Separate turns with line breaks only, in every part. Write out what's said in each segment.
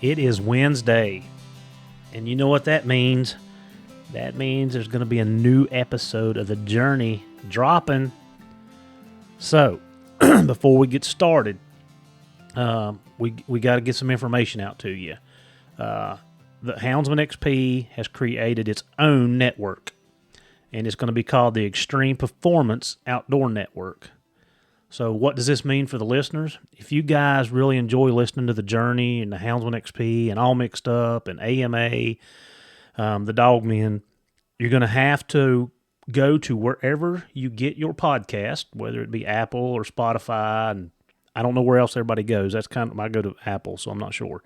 It is Wednesday, and you know what that means? That means there's going to be a new episode of The Journey dropping. So, before we get started, we got to get some information out to you. The Houndsman XP has created its own network, and it's going to be called the Extreme Performance Outdoor Network. So what does this mean for the listeners? If you guys really enjoy listening to The Journey and the Houndsman XP and All Mixed Up and AMA, the Dogmen, you're going to have to go to wherever you get your podcast, whether it be Apple or Spotify, and I don't know where else everybody goes. That's kind of, I go to Apple, so I'm not sure.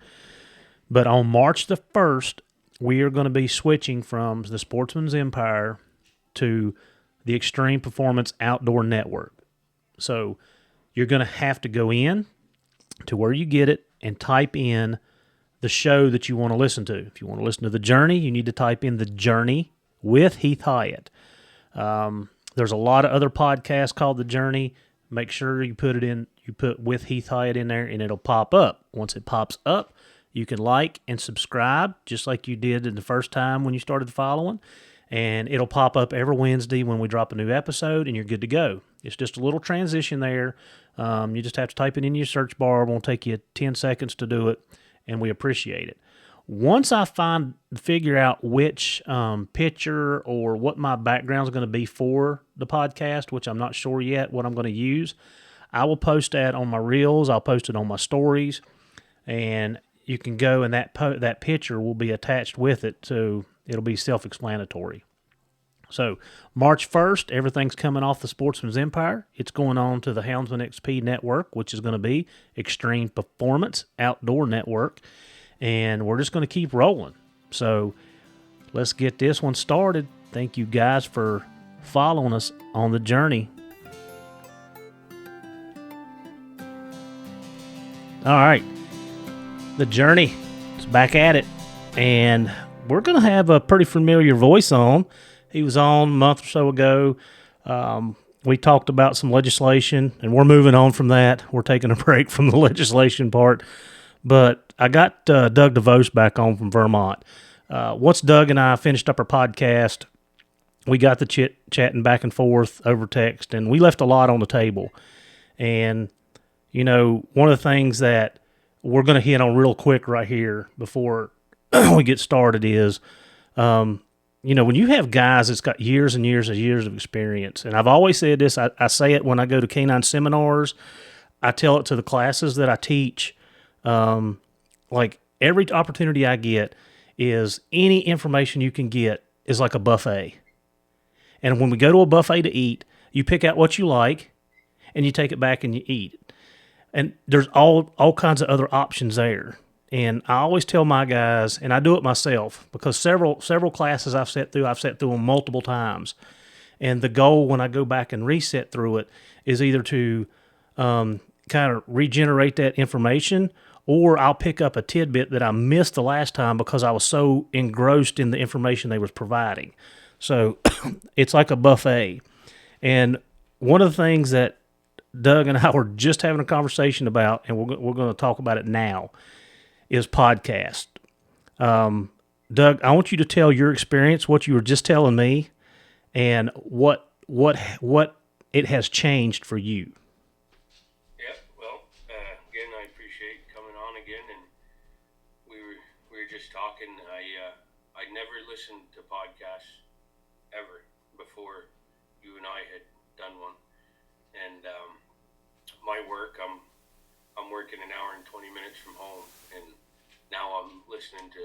But on March the 1st, we are going to be switching from the Sportsman's Empire to the Extreme Performance Outdoor Network. So you're going to have to go in to where you get it and type in the show that you want to listen to. If you want to listen to The Journey, you need to type in The Journey with Heath Hyatt. There's a lot of other podcasts called The Journey. Make sure you put with Heath Hyatt in there and it'll pop up. Once it pops up, you can like and subscribe just like you did in the first time when you started following. And it'll pop up every Wednesday when we drop a new episode, and you're good to go. It's just a little transition there. You just have to type it in your search bar. It won't take you 10 seconds to do it, and we appreciate it. Once I figure out which picture or what my background is going to be for the podcast, which I'm not sure yet what I'm going to use, I will post that on my reels. I'll post it on my stories, and you can go, and that picture will be attached with it, so it'll be self-explanatory. So, March 1st, everything's coming off the Sportsman's Empire. It's going on to the Houndsman XP network, which is going to be Extreme Performance Outdoor Network. And we're just going to keep rolling. So, let's get this one started. Thank you guys for following us on the journey. All right. The Journey is back at it. And we're going to have a pretty familiar voice on. He was on a month or so ago. We talked about some legislation, and we're moving on from that. We're taking a break from the legislation part. But I got Doug Devost back on from Vermont. Once Doug and I finished up our podcast, we got the chatting back and forth over text, and we left a lot on the table. And, you know, one of the things that we're going to hit on real quick right here before we get started is, you know, when you have guys that's got years and years and years of experience, and I've always said this, I say it when I go to canine seminars, I tell it to the classes that I teach, like every opportunity I get is any information you can get is like a buffet. And when we go to a buffet to eat, you pick out what you like and you take it back and you eat it. And there's all kinds of other options there. And I always tell my guys, and I do it myself, because several classes I've sat through them multiple times. And the goal when I go back and reset through it is either to kind of regenerate that information, or I'll pick up a tidbit that I missed the last time because I was so engrossed in the information they was providing. So it's like a buffet. And one of the things that Doug and I were just having a conversation about, and we're going to talk about it now, is podcast. Doug, I want you to tell your experience, what you were just telling me, and what it has changed for you.
Yeah, well, again, I appreciate coming on again, and we were just talking. I never listened to podcasts ever before you and I had done one, and my work, I'm working an hour and 20 minutes from home, and now I'm listening to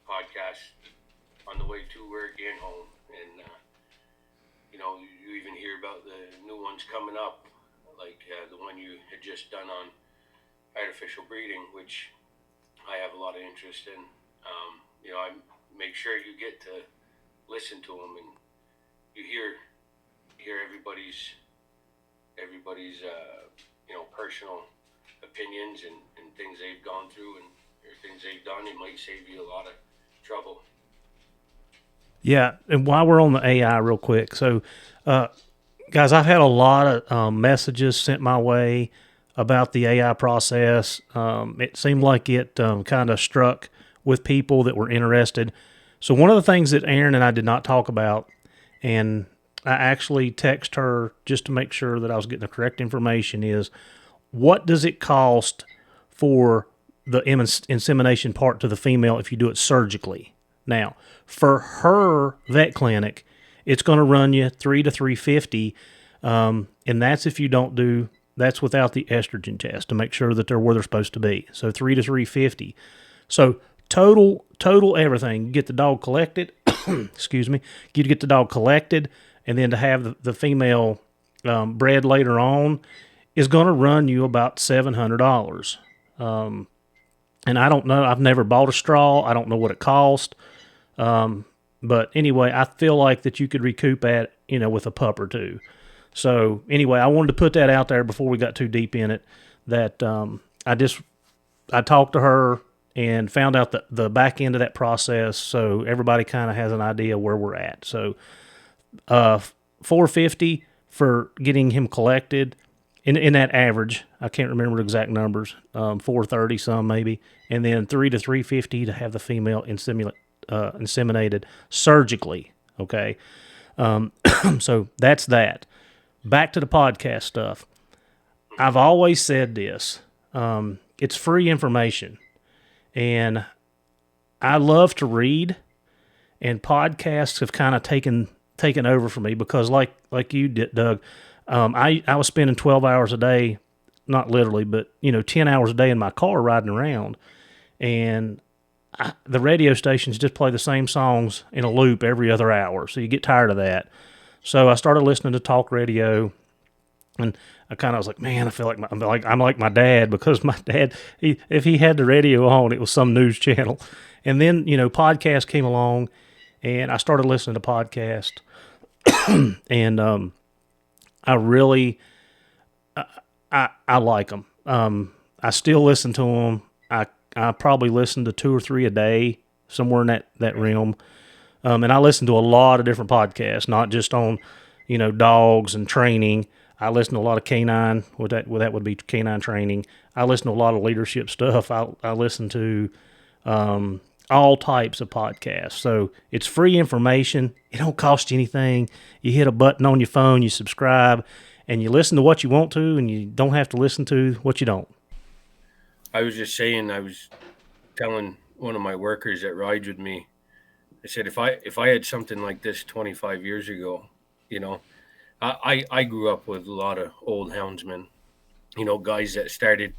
podcasts on the way to work and home. And, you know, you even hear about the new ones coming up, like the one you had just done on artificial breeding, which I have a lot of interest in. You know, I make sure you get to listen to them, and you hear everybody's you know, personal opinions and things they've gone through and things they've done. It might save you a lot of trouble.
Yeah, and while we're on the AI real quick, so guys, I've had a lot of messages sent my way about the AI process. It seemed like it kind of struck with people that were interested. So one of the things that Aaron and I did not talk about, and I actually text her just to make sure that I was getting the correct information, is what does it cost for the insemination part to the female if you do it surgically? Now, for her vet clinic, it's going to run you $300 to $350, and that's if you don't do. That's without the estrogen test to make sure that they're where they're supposed to be. So $300 to $350. So total everything. You get the dog collected. Excuse me. You get the dog collected, and then to have the female bred later on is going to run you about $700. And I don't know. I've never bought a straw. I don't know what it cost. But anyway, I feel like that you could recoup that, with a pup or two. So anyway, I wanted to put that out there before we got too deep in it. That I talked to her and found out the back end of that process, so everybody kind of has an idea where we're at. So, $450 for getting him collected. In that average, I can't remember the exact numbers. $430 some maybe, and then $300 to $350 to have the female inseminated surgically. Okay, so that's that. Back to the podcast stuff. I've always said this. It's free information, and I love to read, and podcasts have kind of taken over for me because, like you did, Doug. I was spending 12 hours a day, not literally, but 10 hours a day in my car riding around, and the radio stations just play the same songs in a loop every other hour, so you get tired of that. So I started listening to talk radio, and I kind of was like, man, I feel like I'm like my dad, because my dad, if he had the radio on, it was some news channel. And then podcast came along, and I started listening to podcasts, and I really I like them. I still listen to them. I probably listen to 2 or 3 a day, somewhere in that realm. And I listen to a lot of different podcasts, not just on, dogs and training. I listen to a lot of canine. That would be canine training. I listen to a lot of leadership stuff. I listen to all types of podcasts. So it's free information. It don't cost you anything. You hit a button on your phone, you subscribe, and you listen to what you want to, and you don't have to listen to what you don't.
I was just saying, I was telling one of my workers that rides with me, I said, if I had something like this 25 years ago, I grew up with a lot of old houndsmen, guys that started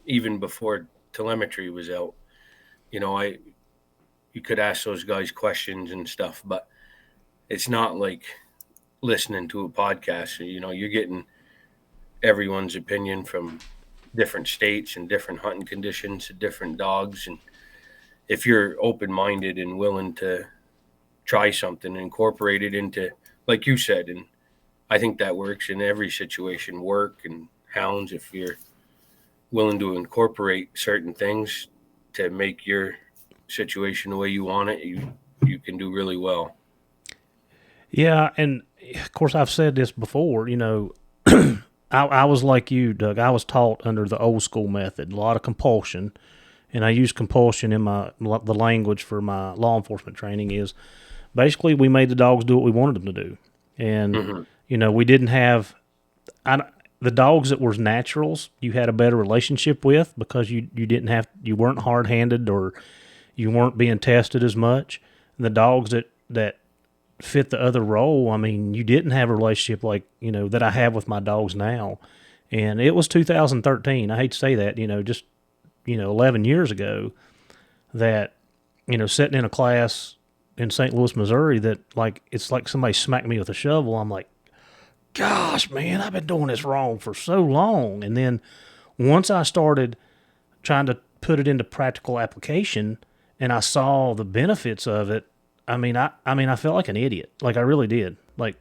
even before telemetry was out. You could ask those guys questions and stuff, but it's not like listening to a podcast. You're getting everyone's opinion from different states and different hunting conditions, different dogs. And if you're open-minded and willing to try something, incorporate it into, like you said, and I think that works in every situation, work and hounds, if you're willing to incorporate certain things to make your situation the way you want it, you can do really well.
Yeah, and of course I've said this before, I was like you, Doug. I was taught under the old school method, a lot of compulsion, and I use compulsion in the language for my law enforcement training is basically we made the dogs do what we wanted them to do. And, we didn't have the dogs that were naturals, you had a better relationship with because you weren't hard-handed or you weren't being tested as much. And the dogs that fit the other role, I mean, you didn't have a relationship like, that I have with my dogs now. And it was 2013. I hate to say that, just, 11 years ago that, sitting in a class in St. Louis, Missouri, that it's like somebody smacked me with a shovel. I'm like, gosh, man, I've been doing this wrong for so long. And then once I started trying to put it into practical application and I saw the benefits of it, I mean, I felt like an idiot. Like I really did. Like,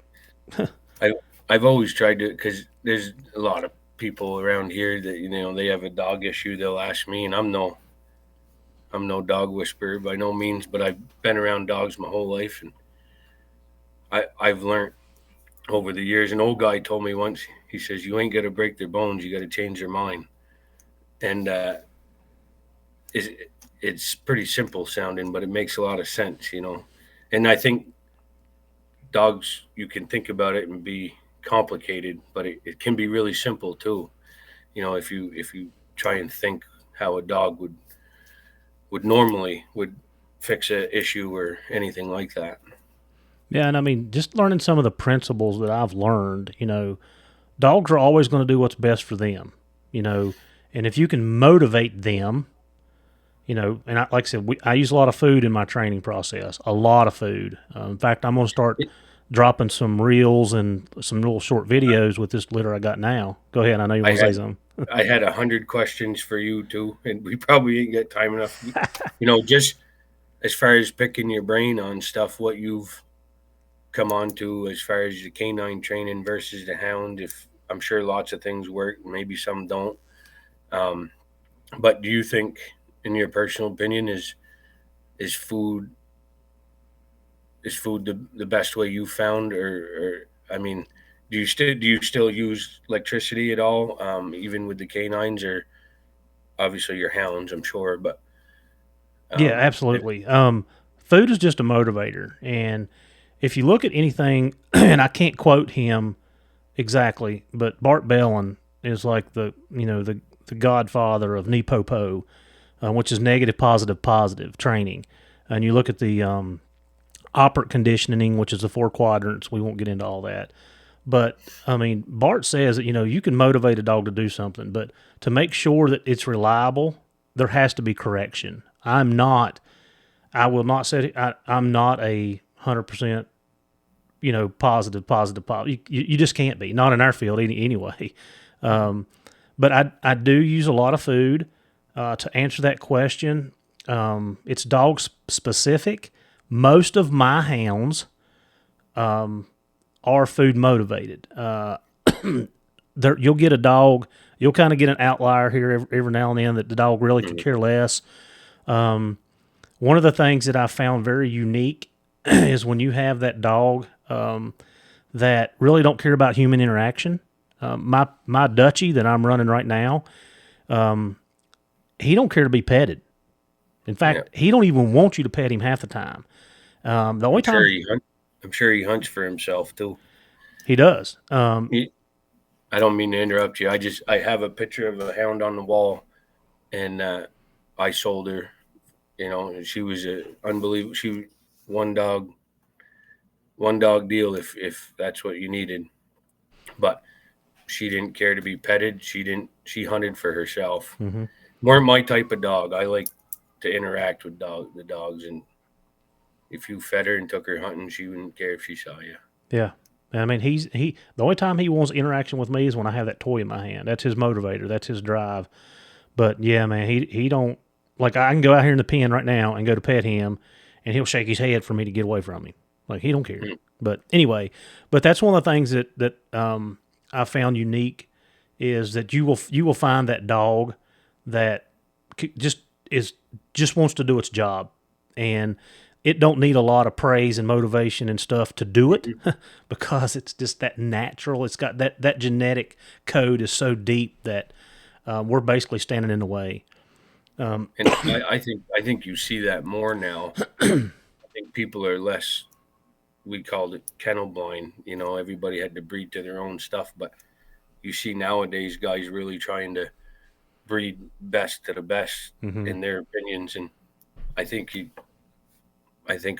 I've always tried to, because there's a lot of people around here that they have a dog issue. They'll ask me, and I'm no dog whisperer by no means, but I've been around dogs my whole life, and I've learned over the years. An old guy told me once, he says, you ain't got to break their bones, you got to change their mind. And it's, it's pretty simple sounding, but it makes a lot of sense, you know. And I think dogs, you can think about it and be complicated, but it can be really simple too. You know, if you try and think how a dog would normally would fix an issue or anything like that.
Yeah, and I mean, just learning some of the principles that I've learned, you know, dogs are always going to do what's best for them, you know, and if you can motivate them, you know, and like I said, I use a lot of food in my training process, a lot of food. In fact, I'm going to start dropping some reels and some little short videos with this litter I got now. Go ahead. I know you want to say something.
I had 100 questions for you too, and we probably ain't got time enough. You know, just as far as picking your brain on stuff, what you've come on to as far as the canine training versus the hound. If I'm sure lots of things work, maybe some don't. But do you think, in your personal opinion, is food the best way you found, or I mean, do you still use electricity at all, even with the canines, or obviously your hounds, I'm sure, but
Yeah, absolutely. Food is just a motivator, and if you look at anything, and I can't quote him exactly, but Bart Bellin is like the godfather of NEPOPO, which is negative, positive, positive training. And you look at the operant conditioning, which is the 4 quadrants. We won't get into all that. But, I mean, Bart says that, you know, you can motivate a dog to do something, but to make sure that it's reliable, there has to be correction. I will not say, I'm not a 100%, you know, positive. You just can't be, not in our field anyway. But I do use a lot of food to answer that question. It's dog specific. Most of my hounds are food motivated. You'll get a dog, you'll kind of get an outlier here every now and then that the dog really could care less. One of the things that I found very unique is when you have that dog that really don't care about human interaction. My Dutchie that I'm running right now, he don't care to be petted. In fact, he don't even want you to pet him half the time. The only time
I'm sure he hunts for himself too.
He does.
I don't mean to interrupt you. I have a picture of a hound on the wall, and I sold her. You know, she was unbelievable. She one dog deal if that's what you needed, but she didn't care to be petted. She hunted for herself.
Mm-hmm.
Weren't my type of dog. I like to interact with the dogs, and if you fed her and took her hunting, she wouldn't care if she saw you.
Yeah. I mean, the only time he wants interaction with me is when I have that toy in my hand. That's his motivator. That's his drive. But yeah, man, he don't, like, I can go out here in the pen right now and go to pet him, and he'll shake his head for me to get away from him. Like, he don't care. Mm-hmm. But anyway, that's one of the things that I found unique is that you will find that dog that just wants to do its job, and it don't need a lot of praise and motivation and stuff to do it because it's just that natural. It's got that genetic code is so deep that we're basically standing in the way.
And I think you see that more now. I think people are less, we called it kennel blind. You know, everybody had to breed to their own stuff, but you see nowadays guys really trying to breed best to the best in their opinions. And I think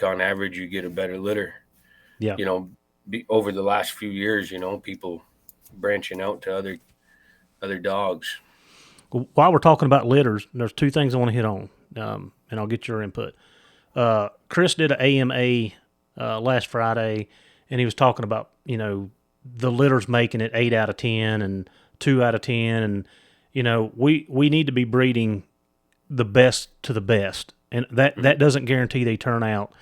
on average you get a better litter. Yeah. You know, over the last few years, you know, people branching out to other dogs.
While we're talking about litters, there's 2 things I want to hit on, and I'll get your input. Chris did an AMA last Friday, and he was talking about, you know, the litters making it 8 out of 10 and 2 out of 10, and you know, we need to be breeding the best to the best. And that doesn't guarantee they turn out.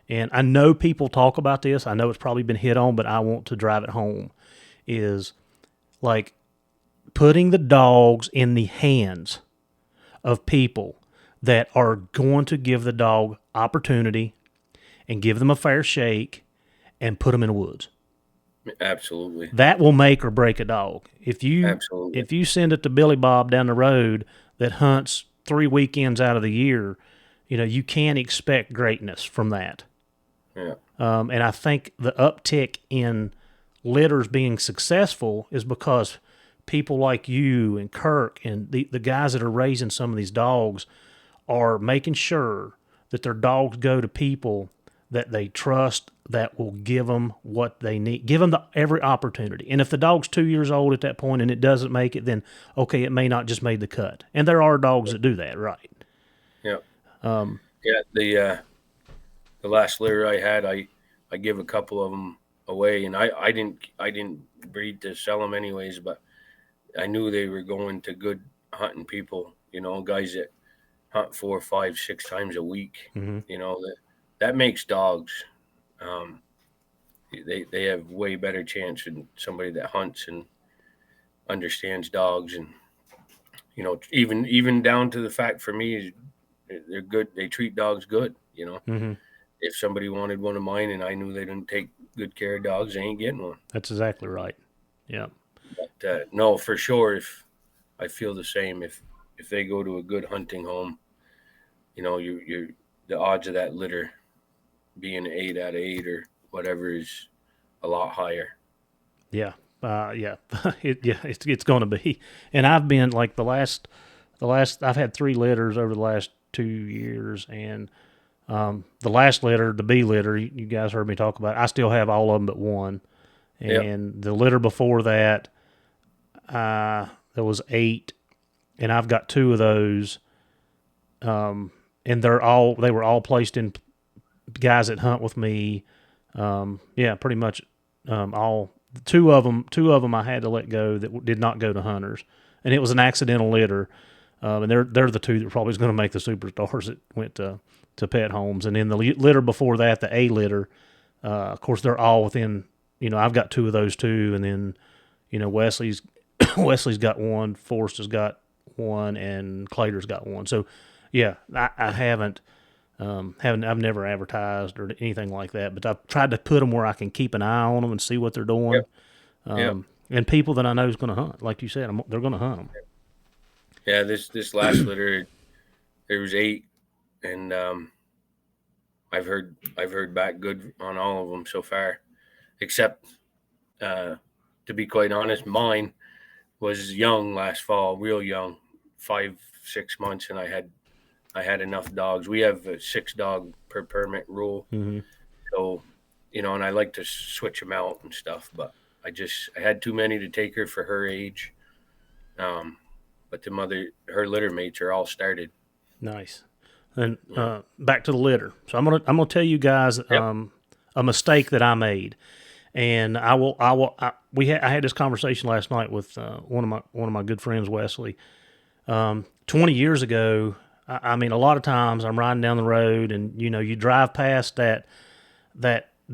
And I know people talk about this. I know it's probably been hit on, but I want to drive it home. Is like putting the dogs in the hands of people that are going to give the dog opportunity and give them a fair shake and put them in the woods.
Absolutely.
That will make or break a dog.
Absolutely.
If you send it to Billy Bob down the road that hunts 3 weekends out of the year, you can't expect greatness from that.
Yeah.
And I think the uptick in litters being successful is because people like you and Kirk and the guys that are raising some of these dogs are making sure that their dogs go to people that they trust, that will give them what they need, give them every opportunity. And if the dog's 2 years old at that point and it doesn't make it, then okay, it may not just made the cut. And there are dogs that do that, right?
Yeah. Yeah. The last litter I had, I give a couple of them away, and I didn't breed to sell them anyways, but I knew they were going to good hunting people, guys that hunt 4, 5, 6 times a week.
Mm-hmm.
That makes dogs. They have way better chance than somebody that hunts and understands dogs, and even down to the fact for me, they're good. They treat dogs good.
Mm-hmm.
If somebody wanted one of mine and I knew they didn't take good care of dogs, they ain't getting one.
That's exactly right. Yeah.
But no, for sure, if I feel the same, if they go to a good hunting home, you're the odds of that litter being 8 out of 8 or whatever is a lot higher.
Yeah. Yeah. It's going to be. And I've been like the last I've had 3 litters over the last 2 years, and the last litter, the B litter, you guys heard me talk about it, I still have all of them but one. And the litter before that, there was 8, and I've got 2 of those. And they were all placed in guys that hunt with me. Pretty much all. Two of them I had to let go that did not go to hunters, and it was an accidental litter. And they're the 2 that probably is going to make the superstars that went to pet homes. And then the litter before that, the A litter, of course they're all within. I've got 2 of those too, and then Wesley's got one, Forrest has got one, and Clater's got one. So yeah, I haven't. I've never advertised or anything like that, but I've tried to put them where I can keep an eye on them and see what they're doing. And people that I know is going to hunt, like you said, they're going to hunt them.
Yeah, this last litter, there was 8, and I've heard back good on all of them so far, except to be quite honest, mine was young last fall, real young, 5, 6 months, and I had enough dogs. We have a 6 dog per permit rule.
Mm-hmm.
So, and I like to switch them out and stuff, but I had too many to take her for her age. But her litter mates are all started.
Nice. And back to the litter. So I'm gonna tell you guys a mistake that I made, and I had this conversation last night with one of my good friends, Wesley. 20 years ago, I mean, a lot of times I'm riding down the road, and you drive past that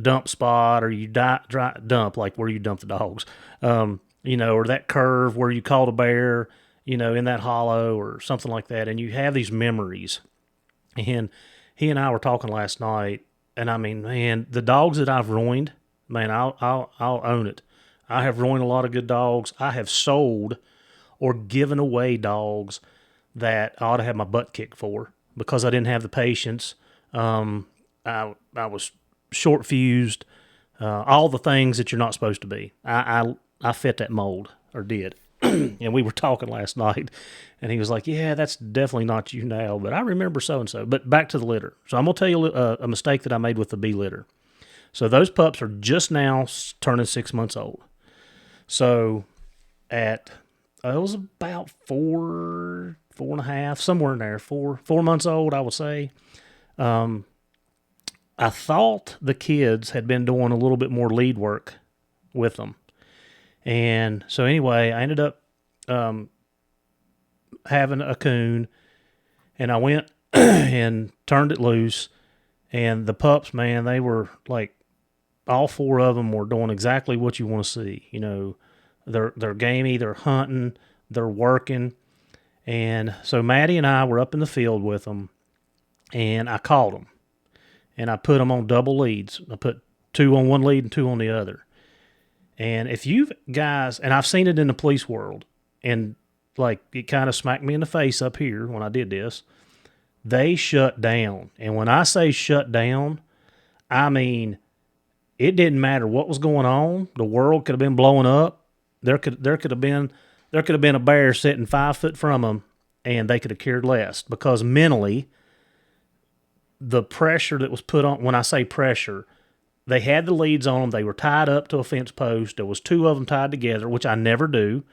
dump spot, or you dump like where you dump the dogs, or that curve where you caught a bear, in that hollow or something like that, and you have these memories. And he and I were talking last night, and I mean, man, the dogs that I've ruined, man, I'll own it. I have ruined a lot of good dogs. I have sold or given away dogs that I ought to have my butt kicked for because I didn't have the patience. I was short fused, all the things that you're not supposed to be. I fit that mold, or did. And we were talking last night, and he was like, yeah, that's definitely not you now, but I remember so-and-so. But back to the litter. So I'm going to tell you a mistake that I made with the B litter. So those pups are just now turning 6 months old. So it was about 4.5, somewhere in there, 4 months old, I would say. I thought the kids had been doing a little bit more lead work with them. And so anyway, I ended up having a coon, and I went and turned it loose, and the pups, man, they were like, all 4 of them were doing exactly what you want to see. They're gamey, they're hunting, they're working. And so Maddie and I were up in the field with them, and I caught them, and I put them on double leads. I put 2 on one lead and 2 on the other. And if you guys, and I've seen it in the police world, and like it kind of smacked me in the face up here when I did this, they shut down. And when I say shut down, I mean it didn't matter what was going on. The world could have been blowing up. There could have been a bear sitting 5 foot from them, and they could have cared less, because mentally, the pressure that was put on. When I say pressure, they had the leads on them. They were tied up to a fence post. There was 2 of them tied together, which I never do.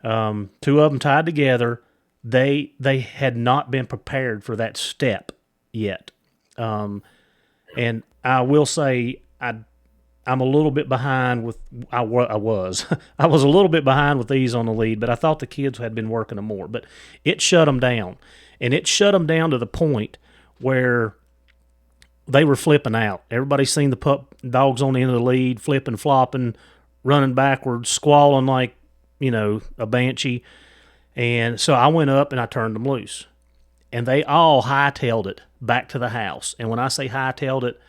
2 of them tied together. They had not been prepared for that step yet. And I will say I'm a little bit behind with. I was I was a little bit behind with these on the lead, but I thought the kids had been working them more. But it shut them down, and it shut them down to the point where they were flipping out. Everybody's seen the dogs on the end of the lead, flipping, flopping, running backwards, squalling like, a banshee. And so I went up and I turned them loose. And they all hightailed it back to the house. And when I say hightailed it,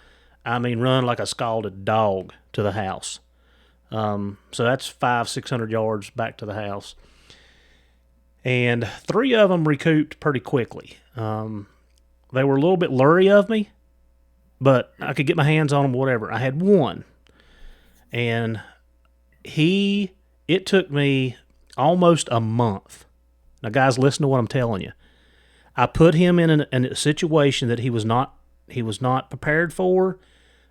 I mean run like a scalded dog to the house. So that's 500-600 yards back to the house. And 3 of them recouped pretty quickly. They were a little bit leery of me, but I could get my hands on them, whatever. I had one, and it took me almost a month. Now, guys, listen to what I'm telling you. I put him in a situation that he was not prepared for.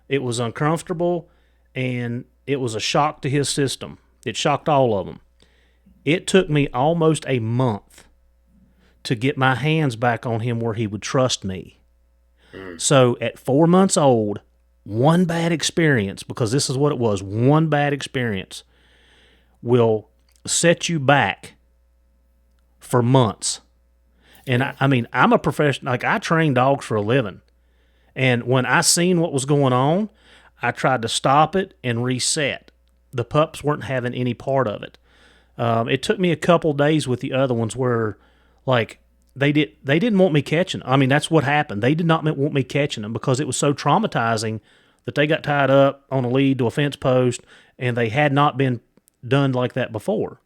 It was uncomfortable, and it was a shock to his system. It shocked all of them. It took me almost a month to get my hands back on him where he would trust me. So at 4 months old, one bad experience, because this is what it was, one bad experience will set you back for months. And I mean, I'm a professional, like I train dogs for a living. And when I seen what was going on, I tried to stop it and reset. The pups weren't having any part of it. It took me a couple days with the other ones where, like, they didn't want me catching them. I mean, that's what happened. They did not want me catching them because it was so traumatizing that they got tied up on a lead to a fence post, and they had not been done like that before.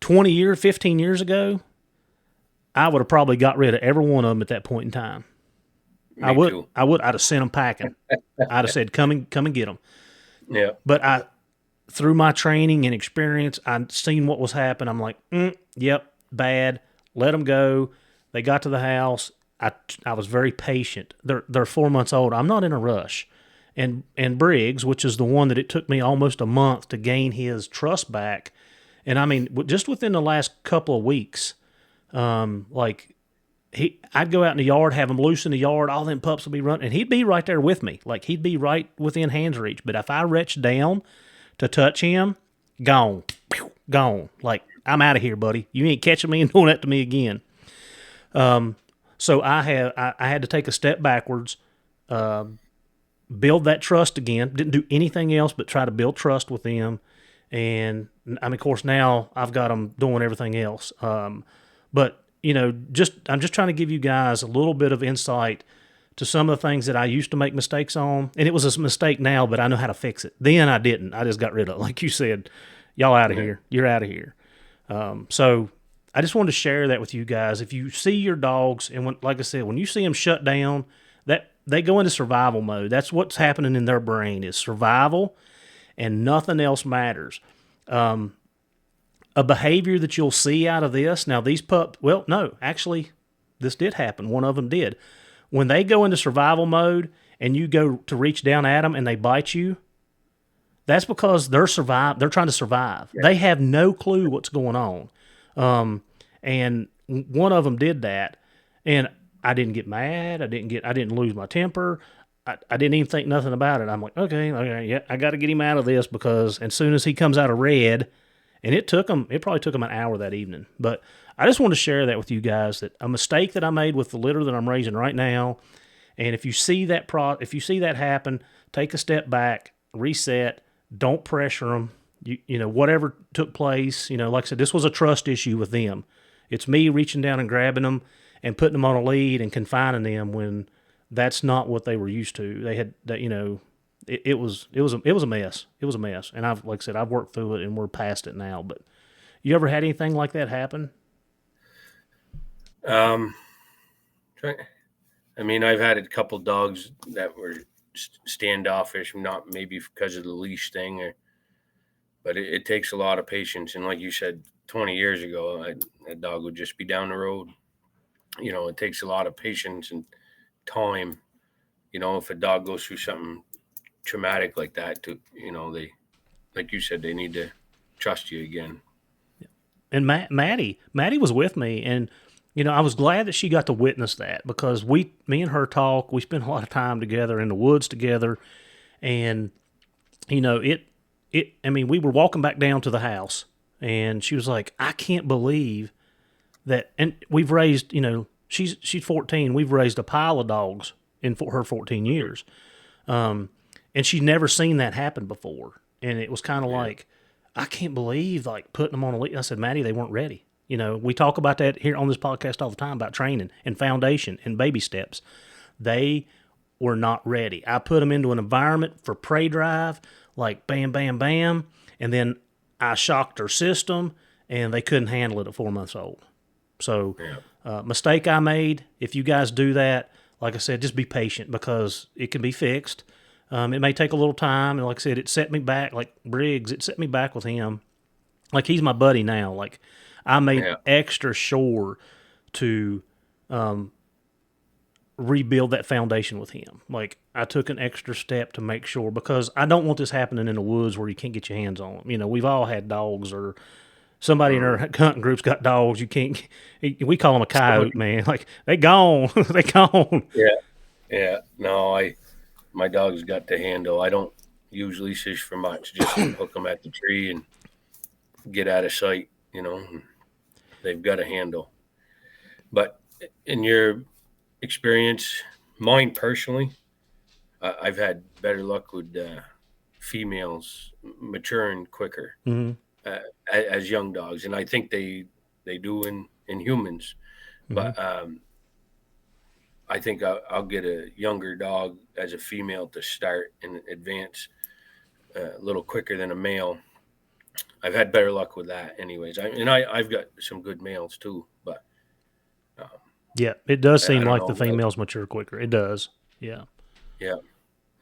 15 years ago, I would have probably got rid of every one of them at that point in time. I'd have sent them packing. I'd have said, come and get them.
Yeah.
But through my training and experience, I'd seen what was happening. I'm like, yep, bad. Let them go. They got to the house. I was very patient. They're 4 months old. I'm not in a rush. And Briggs, which is the one that it took me almost a month to gain his trust back. And I mean, just within the last couple of weeks, I'd go out in the yard, have him loose in the yard, all them pups would be running, and he'd be right there with me. Like, he'd be right within hand's reach. But if I reached down to touch him, gone. Like, I'm out of here, buddy. You ain't catching me and doing that to me again. So I had to take a step backwards, build that trust again. Didn't do anything else but try to build trust with them. And I mean, of course, now I've got them doing everything else. But I'm just trying to give you guys a little bit of insight to some of the things that I used to make mistakes on. And it was a mistake now, but I know how to fix it. Then I didn't. I just got rid of it. Like you said, y'all out of here. You're out of here. So I just wanted to share that with you guys. If you see your dogs, and like I said, when you see them shut down, that they go into survival mode. That's what's happening in their brain, is survival, and nothing else matters. A behavior that you'll see out of this, now these pups, well, no, actually, this did happen. One of them did. When they go into survival mode and you go to reach down at them and they bite you, that's because they're trying to survive. Yeah. They have no clue what's going on. And one of them did that, and I didn't get mad. I didn't lose my temper. I didn't even think nothing about it. I'm like, okay, yeah, I got to get him out of this, because as soon as he comes out of red, and it probably took him an hour that evening. But I just want to share that with you guys, that a mistake that I made with the litter that I'm raising right now. And if you see that happen, take a step back, reset, don't pressure them. Whatever took place, like I said, this was a trust issue with them. It's me reaching down and grabbing them and putting them on a lead and confining them when that's not what they were used to. They had, it was a mess. It was a mess. And like I said, I've worked through it and we're past it now. But you ever had anything like that happen?
I mean, I've had a couple dogs that were standoffish, not maybe because of the leash thing, but it takes a lot of patience. And like you said, 20 years ago, a dog would just be down the road. It takes a lot of patience and time. If a dog goes through something traumatic like that, they, like you said, they need to trust you again.
And Maddie was with me, and I was glad that she got to witness that because me and her talk. We spent a lot of time together in the woods together, and I mean, we were walking back down to the house, and she was like, "I can't believe that." And we've raised, she's 14. We've raised a pile of dogs in her 14 years, and she'd never seen that happen before, and it was kind of like, I can't believe like putting them on a leash. I said, Maddie, they weren't ready. We talk about that here on this podcast all the time about training and foundation and baby steps. They were not ready. I put them into an environment for prey drive, like bam, bam, bam, and then I shocked their system, and they couldn't handle it at 4 months old. So, mistake I made. If you guys do that, like I said, just be patient because it can be fixed. It may take a little time, and like I said, it set me back. Like Briggs, it set me back with him. Like he's my buddy now. Like I made extra sure to rebuild that foundation with him. Like I took an extra step to make sure because I don't want this happening in the woods where you can't get your hands on them. We've all had dogs or somebody in our hunting group's got dogs. You can't. We call them a coyote, man. Like they gone, they gone.
Yeah. No, my dog's got the handle. I don't use leashes for much. Just hook them at the tree and get out of sight. They've got a handle. But in your experience, mine personally, I've had better luck with females maturing quicker as young dogs, and I think they do in humans. But I think I'll get a younger dog as a female to start and advance a little quicker than a male. I've had better luck with that, anyways. I've got some good males too, but
yeah, it does seem like the females mature quicker. It does, yeah.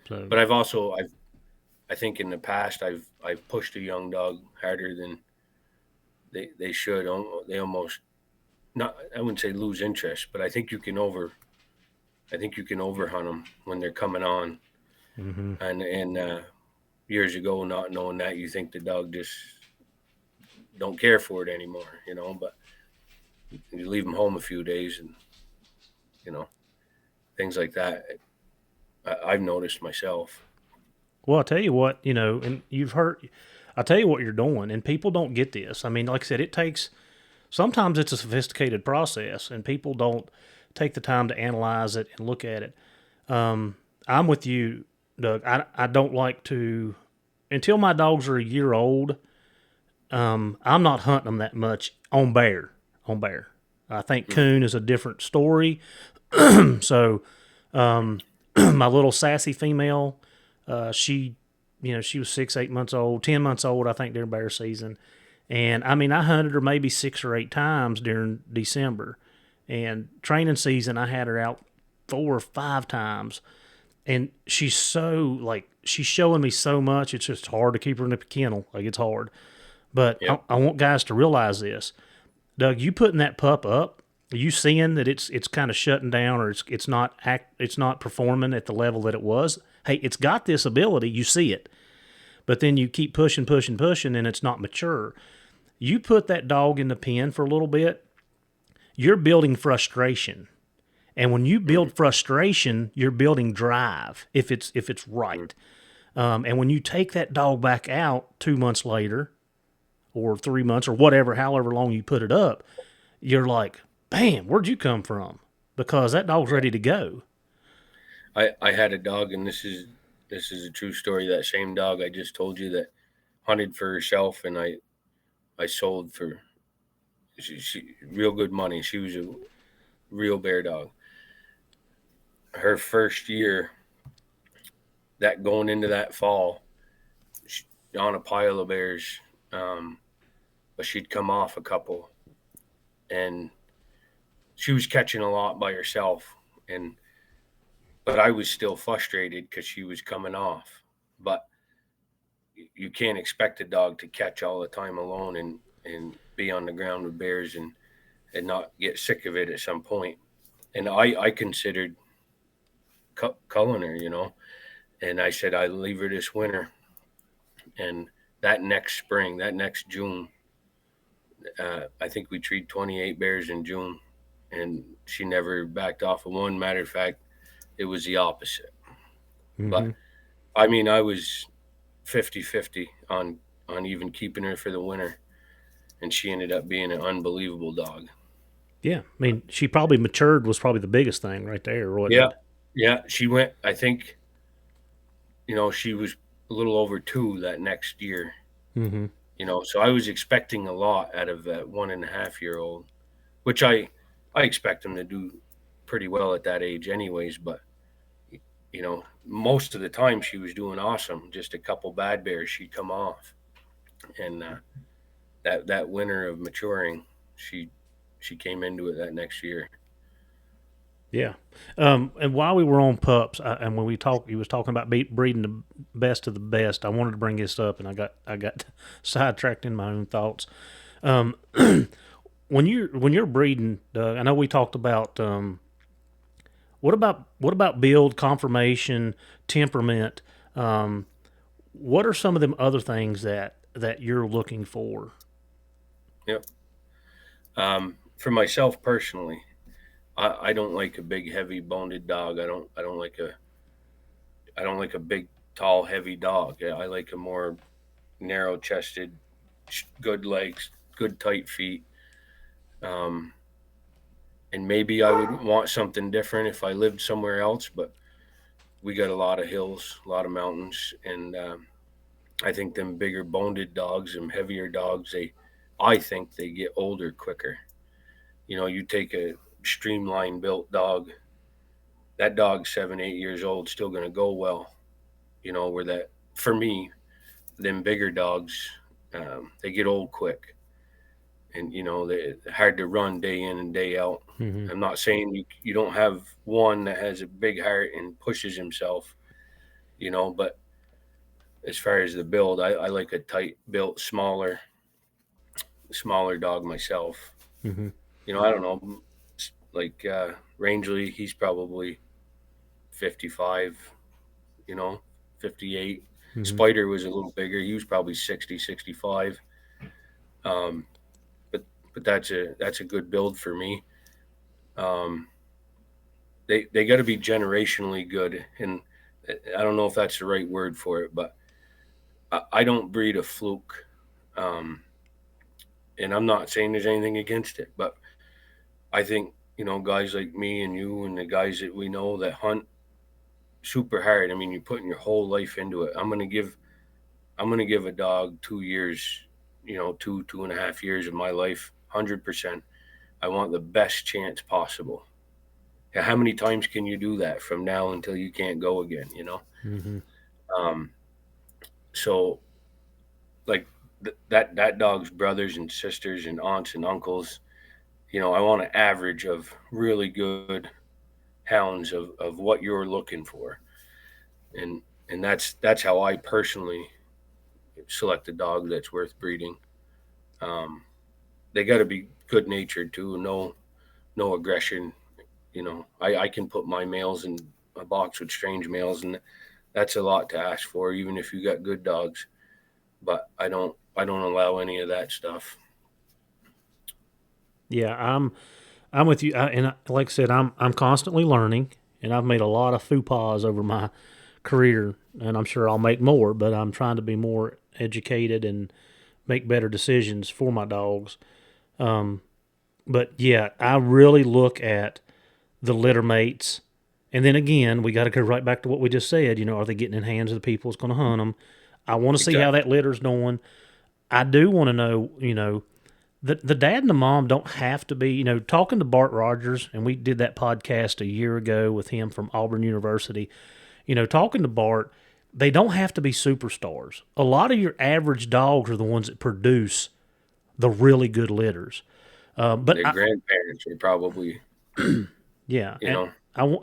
So, but I think in the past I've pushed a young dog harder than they should. They almost not. I wouldn't say lose interest, but I think you can overhunt them when they're coming on. And years ago, not knowing that, you think the dog just don't care for it anymore, but you leave them home a few days and, things like that. I've noticed myself.
Well, I'll tell you what, and you've heard, I'll tell you what you're doing, and people don't get this. I mean, like I said, sometimes it's a sophisticated process, and people don't take the time to analyze it and look at it. I'm with you, Doug. I don't like to, until my dogs are a year old, I'm not hunting them that much on bear. I think coon is a different story. So, my little sassy female, she was 6-8 months old, 10 months old, I think, during bear season. And I mean, I hunted her maybe 6 or 8 times during December. And training season, I had her out 4 or 5 times. And she's she's showing me so much, it's just hard to keep her in the kennel. Like, it's hard. But I want guys to realize this. Doug, you putting that pup up, you seeing that it's kind of shutting down or it's not performing at the level that it was. Hey, it's got this ability, you see it. But then you keep pushing, and it's not mature. You put that dog in the pen for a little bit, you're building frustration. And when you build frustration, you're building drive if it's right. And when you take that dog back out 2 months later or 3 months or whatever, however long you put it up, you're like, bam, where'd you come from? Because that dog's ready to go.
I had a dog, and this is a true story. That same dog I just told you that hunted for herself, and I sold for she real good money. She was a real bear dog. Her first year, that going into that fall, on a pile of bears, but she'd come off a couple, and she was catching a lot by herself, but I was still frustrated because she was coming off. But you can't expect a dog to catch all the time alone and be on the ground with bears and not get sick of it at some point. And I considered culling her, and I said I'd leave her this winter. And that next spring, that next June, I think we treed 28 bears in June, and she never backed off of one. Matter of fact, it was the opposite. Mm-hmm. But I mean, I was 50-50 on even keeping her for the winter, and she ended up being an unbelievable dog.
Yeah, I mean, she probably matured was probably the biggest thing right there, wasn't it?
Yeah, she went, I think, she was a little over 2 that next year. Mm-hmm. So I was expecting a lot out of that 1.5-year-old, which I expect them to do pretty well at that age anyways, but most of the time she was doing awesome. Just a couple bad bears, she'd come off. And that winter of maturing, she came into it that next year.
Yeah. And while we were on pups, and when he was talking about breeding the best of the best, I wanted to bring this up, and I got sidetracked in my own thoughts. When you're breeding, Doug, I know we talked about what about build, conformation, temperament? What are some of them other things that you're looking for?
Yep. For myself personally, I don't like a big, heavy boned dog. I don't like a big, tall, heavy dog. I like a more narrow chested, good legs, good tight feet. And maybe I would want something different if I lived somewhere else, but we got a lot of hills, a lot of mountains, and I think them bigger boned dogs, them heavier dogs, I think they get older quicker. You take a streamline built dog, that dog's 7-8 years old, still going to go well. Where that, for me, them bigger dogs, they get old quick. And, they're hard to run day in and day out. Mm-hmm. I'm not saying you don't have one that has a big heart and pushes himself, but as far as the build, I like a tight built, smaller dog myself. Mm-hmm. I don't know, like Rangeley, he's probably 55, 58. Mm-hmm. Spider was a little bigger. He was probably 60, 65. But that's a good build for me. They got to be generationally good, and I don't know if that's the right word for it, but I don't breed a fluke, and I'm not saying there's anything against it, but I think guys like me and you and the guys that we know that hunt super hard. I mean, you're putting your whole life into it. I'm gonna give a dog 2 years, 2.5 years of my life. 100%. I want the best chance possible. Now, how many times can you do that from now until you can't go again? Mm-hmm. So, like that dog's brothers and sisters and aunts and uncles, I want an average of really good hounds of what you're looking for, and that's how I personally select a dog that's worth breeding. They got to be good natured too. No aggression. I can put my males in a box with strange males, and that's a lot to ask for, even if you got good dogs. But I don't allow any of that stuff.
Yeah, I'm with you. And like I said, I'm constantly learning, and I've made a lot of faux pas over my career, and I'm sure I'll make more. But I'm trying to be more educated and make better decisions for my dogs. But yeah, I really look at the litter mates, and then again, we got to go right back to what we just said. Are they getting in hands of the people that's going to hunt them? I want to see how that litter's doing. I do want to know, the dad and the mom don't have to be, talking to Bart Rogers, and we did that podcast a year ago with him from Auburn University. Talking to Bart, they don't have to be superstars. A lot of your average dogs are the ones that produce the really good litters. But
Their grandparents are probably,
yeah,
you
and
know,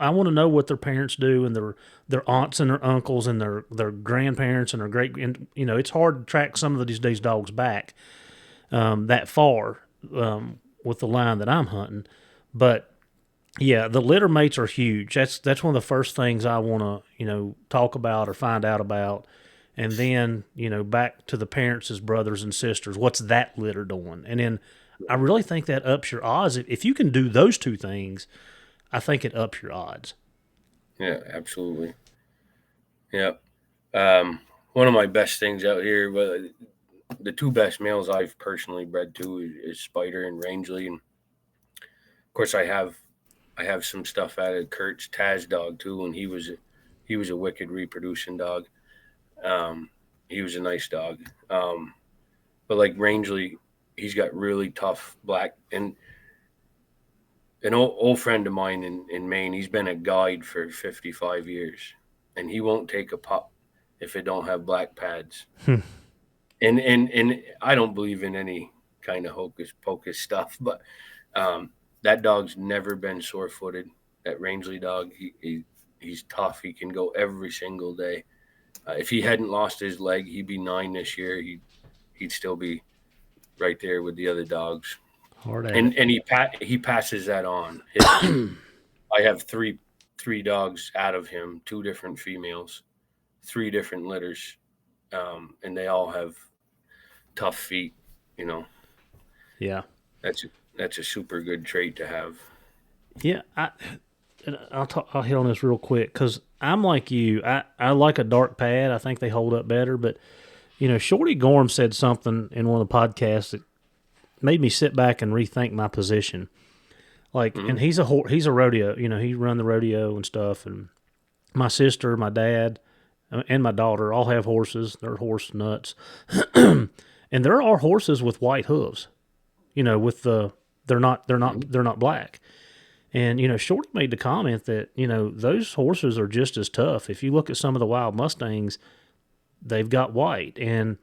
I want to know what their parents do, and their aunts and their uncles and their grandparents and their great. And, it's hard to track some of these dogs back that far with the line that I'm hunting. But yeah, the litter mates are huge. That's one of the first things I want to talk about or find out about. And then, back to the parents as brothers and sisters. What's that litter doing? And then I really think that ups your odds. If you can do those two things, I think it ups your odds.
yeah, absolutely. Yeah. One of my best things out here, but the two best males I've personally bred to is Spider and Rangeley. And of course, I have some stuff out of Kurt's Taz dog too, and he was a wicked reproducing dog. He was a nice dog. But like Rangeley, he's got really tough black. And an old friend of mine in Maine, he's been a guide for 55 years, and he won't take a pup if it don't have black pads. And I don't believe in any kind of hocus pocus stuff, but that dog's never been sore footed. That Rangeley dog, he's tough. He can go every single day. If he hadn't lost his leg, he'd be 9 this year. He'd still be right there with the other dogs. And he passes that on. I have three dogs out of him, 2 different females, 3 different litters, and they all have tough feet.
Yeah,
that's a super good trait to have.
Yeah, I'll hit on this real quick because I'm like you. I like a dark pad. I think they hold up better. But Shorty Gorham said something in one of the podcasts that made me sit back and rethink my position. And he's a rodeo. He run the rodeo and stuff. And my sister, my dad, and my daughter all have horses. They're horse nuts. And there are horses with white hooves. They're not black. And Shorty made the comment that those horses are just as tough. If you look at some of the wild Mustangs, they've got white, and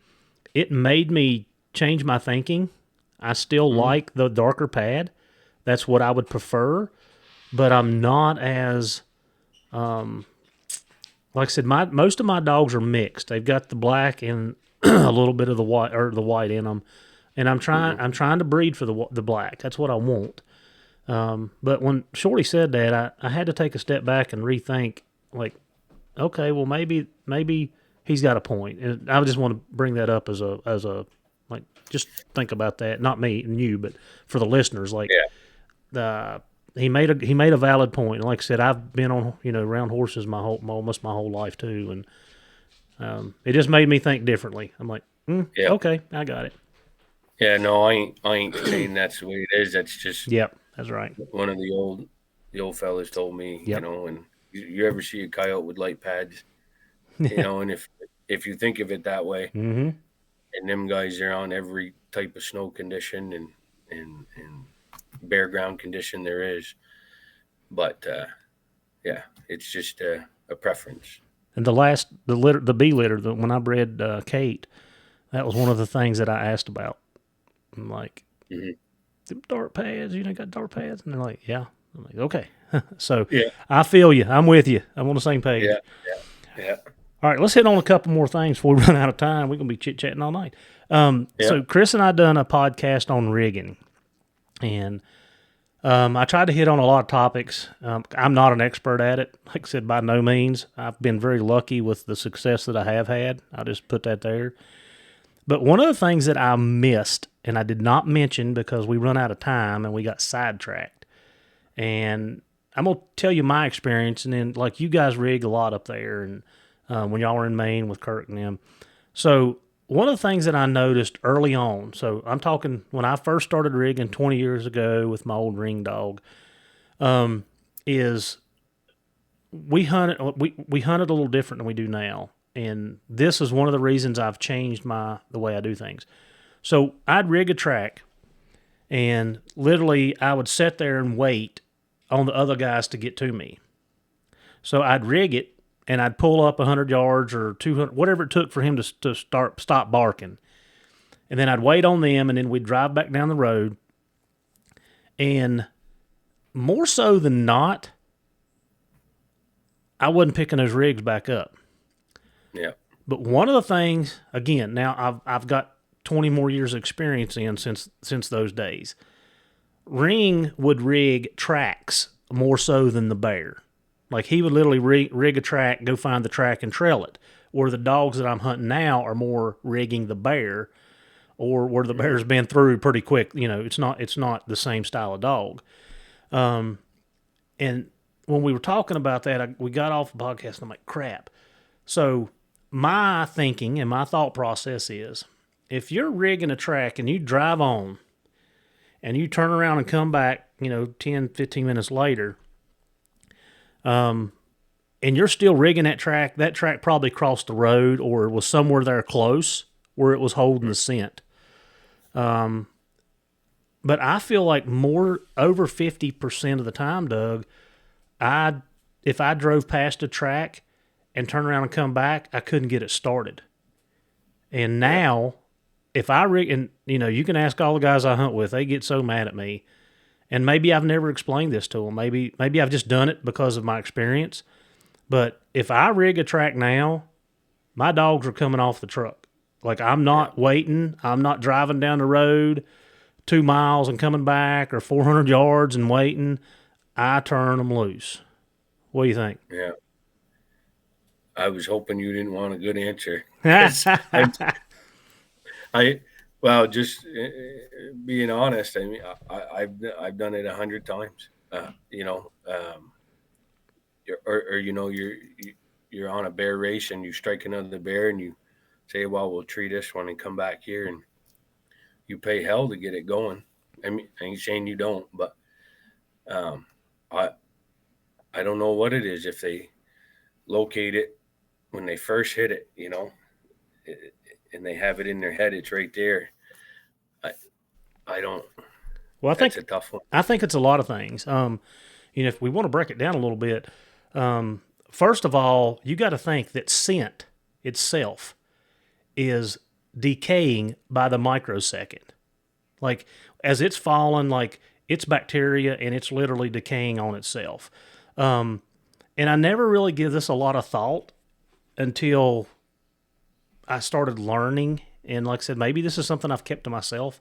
it made me change my thinking. I still like the darker pad. That's what I would prefer, but I'm not as like I said. Most of my dogs are mixed. They've got the black and a little bit of the white in them, and I'm trying to breed for the black. That's what I want. But when Shorty said that, I had to take a step back and rethink. Like, okay, well maybe he's got a point, and I just want to bring that up as a like, just think about that. Not me and you, but for the listeners. Like, he made a valid point. And like I said, I've been on around horses almost my whole life too, and it just made me think differently. I'm like, okay, I got it.
Yeah, no, I ain't saying that's the way it is. That's just
that's right.
One of the old fellas told me, and you ever see a coyote with light pads, and if you think of it that way, and them guys are on every type of snow condition and bare ground condition there is, but it's just a preference.
And the B litter, when I bred Kate, that was one of the things that I asked about. I'm like, dark pads, got dark pads? And they're like, yeah. I'm like, okay. So I feel you. I'm with you. I'm on the same page.
Yeah.
All right, let's hit on a couple more things before we run out of time. We're going to be chit-chatting all night. So Chris and I done a podcast on rigging. And I tried to hit on a lot of topics. I'm not an expert at it. Like I said, by no means. I've been very lucky with the success that I have had. I'll just put that there. But one of the things that I missed, and I did not mention because we run out of time and we got sidetracked. And I'm going to tell you my experience, and then, like, you guys rig a lot up there, and when y'all were in Maine with Kirk and them. So one of the things that I noticed early on, so I'm talking when I first started rigging 20 years ago with my old ring dog, is we hunted a little different than we do now. And this is one of the reasons I've changed the way I do things. So I'd rig a track, and literally I would sit there and wait on the other guys to get to me. So I'd rig it, and I'd pull up 100 yards or 200, whatever it took for him to stop barking. And then I'd wait on them, and then we'd drive back down the road. And more so than not, I wasn't picking those rigs back up.
Yeah.
But one of the things, again, now I've got 20 more years of experience since those days. Ring would rig tracks more so than the bear. Like, he would literally rig a track, go find the track, and trail it. Where the dogs that I'm hunting now are more rigging the bear, or where the bear's been through pretty quick. You know, it's not the same style of dog. And when we were talking about that, we got off the podcast, and I'm like, crap. So my thinking and my thought process is, if you're rigging a track and you drive on and you turn around and come back, 10, 15 minutes later, and you're still rigging that track probably crossed the road or was somewhere there close where it was holding the scent. But I feel like over 50% of the time, Doug, if I drove past a track and turned around and come back, I couldn't get it started. And now, if I rig, and you can ask all the guys I hunt with, they get so mad at me. And maybe I've never explained this to them. Maybe I've just done it because of my experience. But if I rig a track now, my dogs are coming off the truck. Like, I'm not waiting. I'm not driving down the road 2 miles and coming back, or 400 yards and waiting. I turn them loose. What do you think?
Yeah. I was hoping you didn't want a good answer. Well, just being honest, I mean, I've done it 100 times. You're on a bear race and you strike another bear and you say, well, we'll tree this one and come back here, and you pay hell to get it going. I mean, I ain't saying you don't, but I don't know what it is. If they locate it when they first hit it, and they have it in their head, it's right there. I don't.
Well,
That's a tough one.
I think it's a lot of things. If we want to break it down a little bit, first of all, you got to think that scent itself is decaying by the microsecond. Like, as it's falling, like, it's bacteria and it's literally decaying on itself. And I never really give this a lot of thought until I started learning. And like I said, maybe this is something I've kept to myself.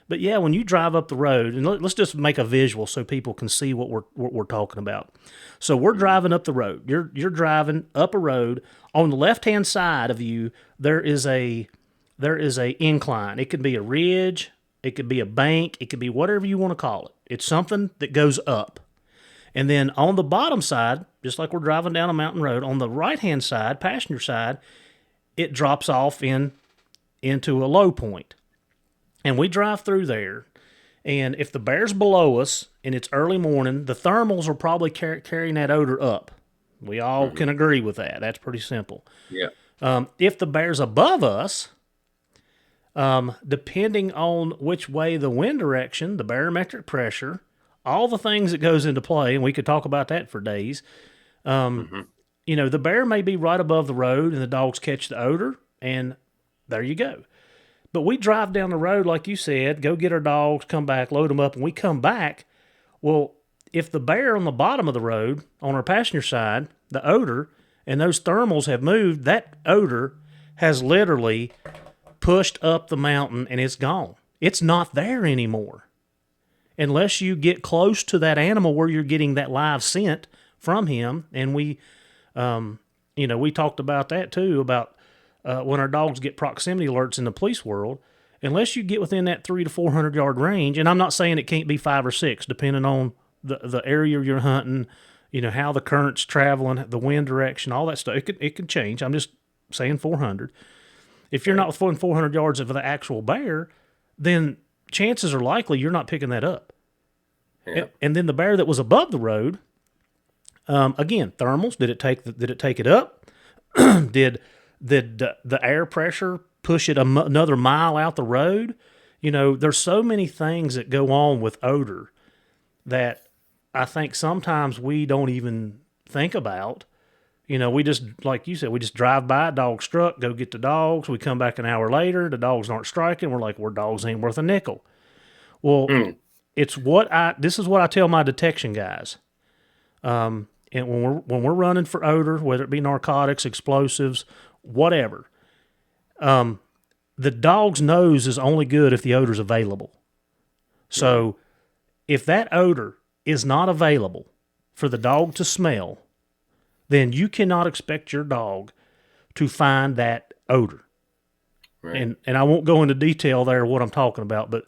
But yeah, when you drive up the road, and let's just make a visual so people can see what we're talking about. So we're driving up the road. You're driving up a road. On the left-hand side of you, there is a incline. It could be a ridge, it could be a bank, it could be whatever you want to call it. It's something that goes up. And then on the bottom side, just like we're driving down a mountain road, on the right-hand side, passenger side, it drops off into a low point. And we drive through there, and if the bear's below us and it's early morning, the thermals are probably carrying that odor up. We all can agree with that. That's pretty simple.
Yeah.
If the bear's above us, depending on which way the wind direction, the barometric pressure, all the things that goes into play, and we could talk about that for days. The bear may be right above the road, and the dogs catch the odor, and there you go. But we drive down the road, like you said, go get our dogs, come back, load them up, and we come back. Well, if the bear on the bottom of the road, on our passenger side, the odor, and those thermals have moved, that odor has literally pushed up the mountain and it's gone. It's not there anymore. Unless you get close to that animal where you're getting that live scent from him. And we talked about that too, about when our dogs get proximity alerts in the police world. Unless you get within that 300 to 400 yard range, and I'm not saying it can't be 5 or 6, depending on the area you're hunting, how the current's traveling, the wind direction, all that stuff. It can change. I'm just saying 400. If you're not within 400 yards of the actual bear, then chances are likely you're not picking that up.
Yeah.
And then the bear that was above the road, again, thermals. Did it take it up? Did the air pressure push it another mile out the road? There's so many things that go on with odor that I think sometimes we don't even think about. We just, like you said, we just drive by, dog struck, go get the dogs. We come back an hour later, the dogs aren't striking. We're like, our dogs ain't worth a nickel. Well,
Hmm.
this is what I tell my detection guys. And when we're running for odor, whether it be narcotics, explosives, whatever, the dog's nose is only good if the odor's available. So if that odor is not available for the dog to smell, then you cannot expect your dog to find that odor.
Right.
And I won't go into detail there what I'm talking about, but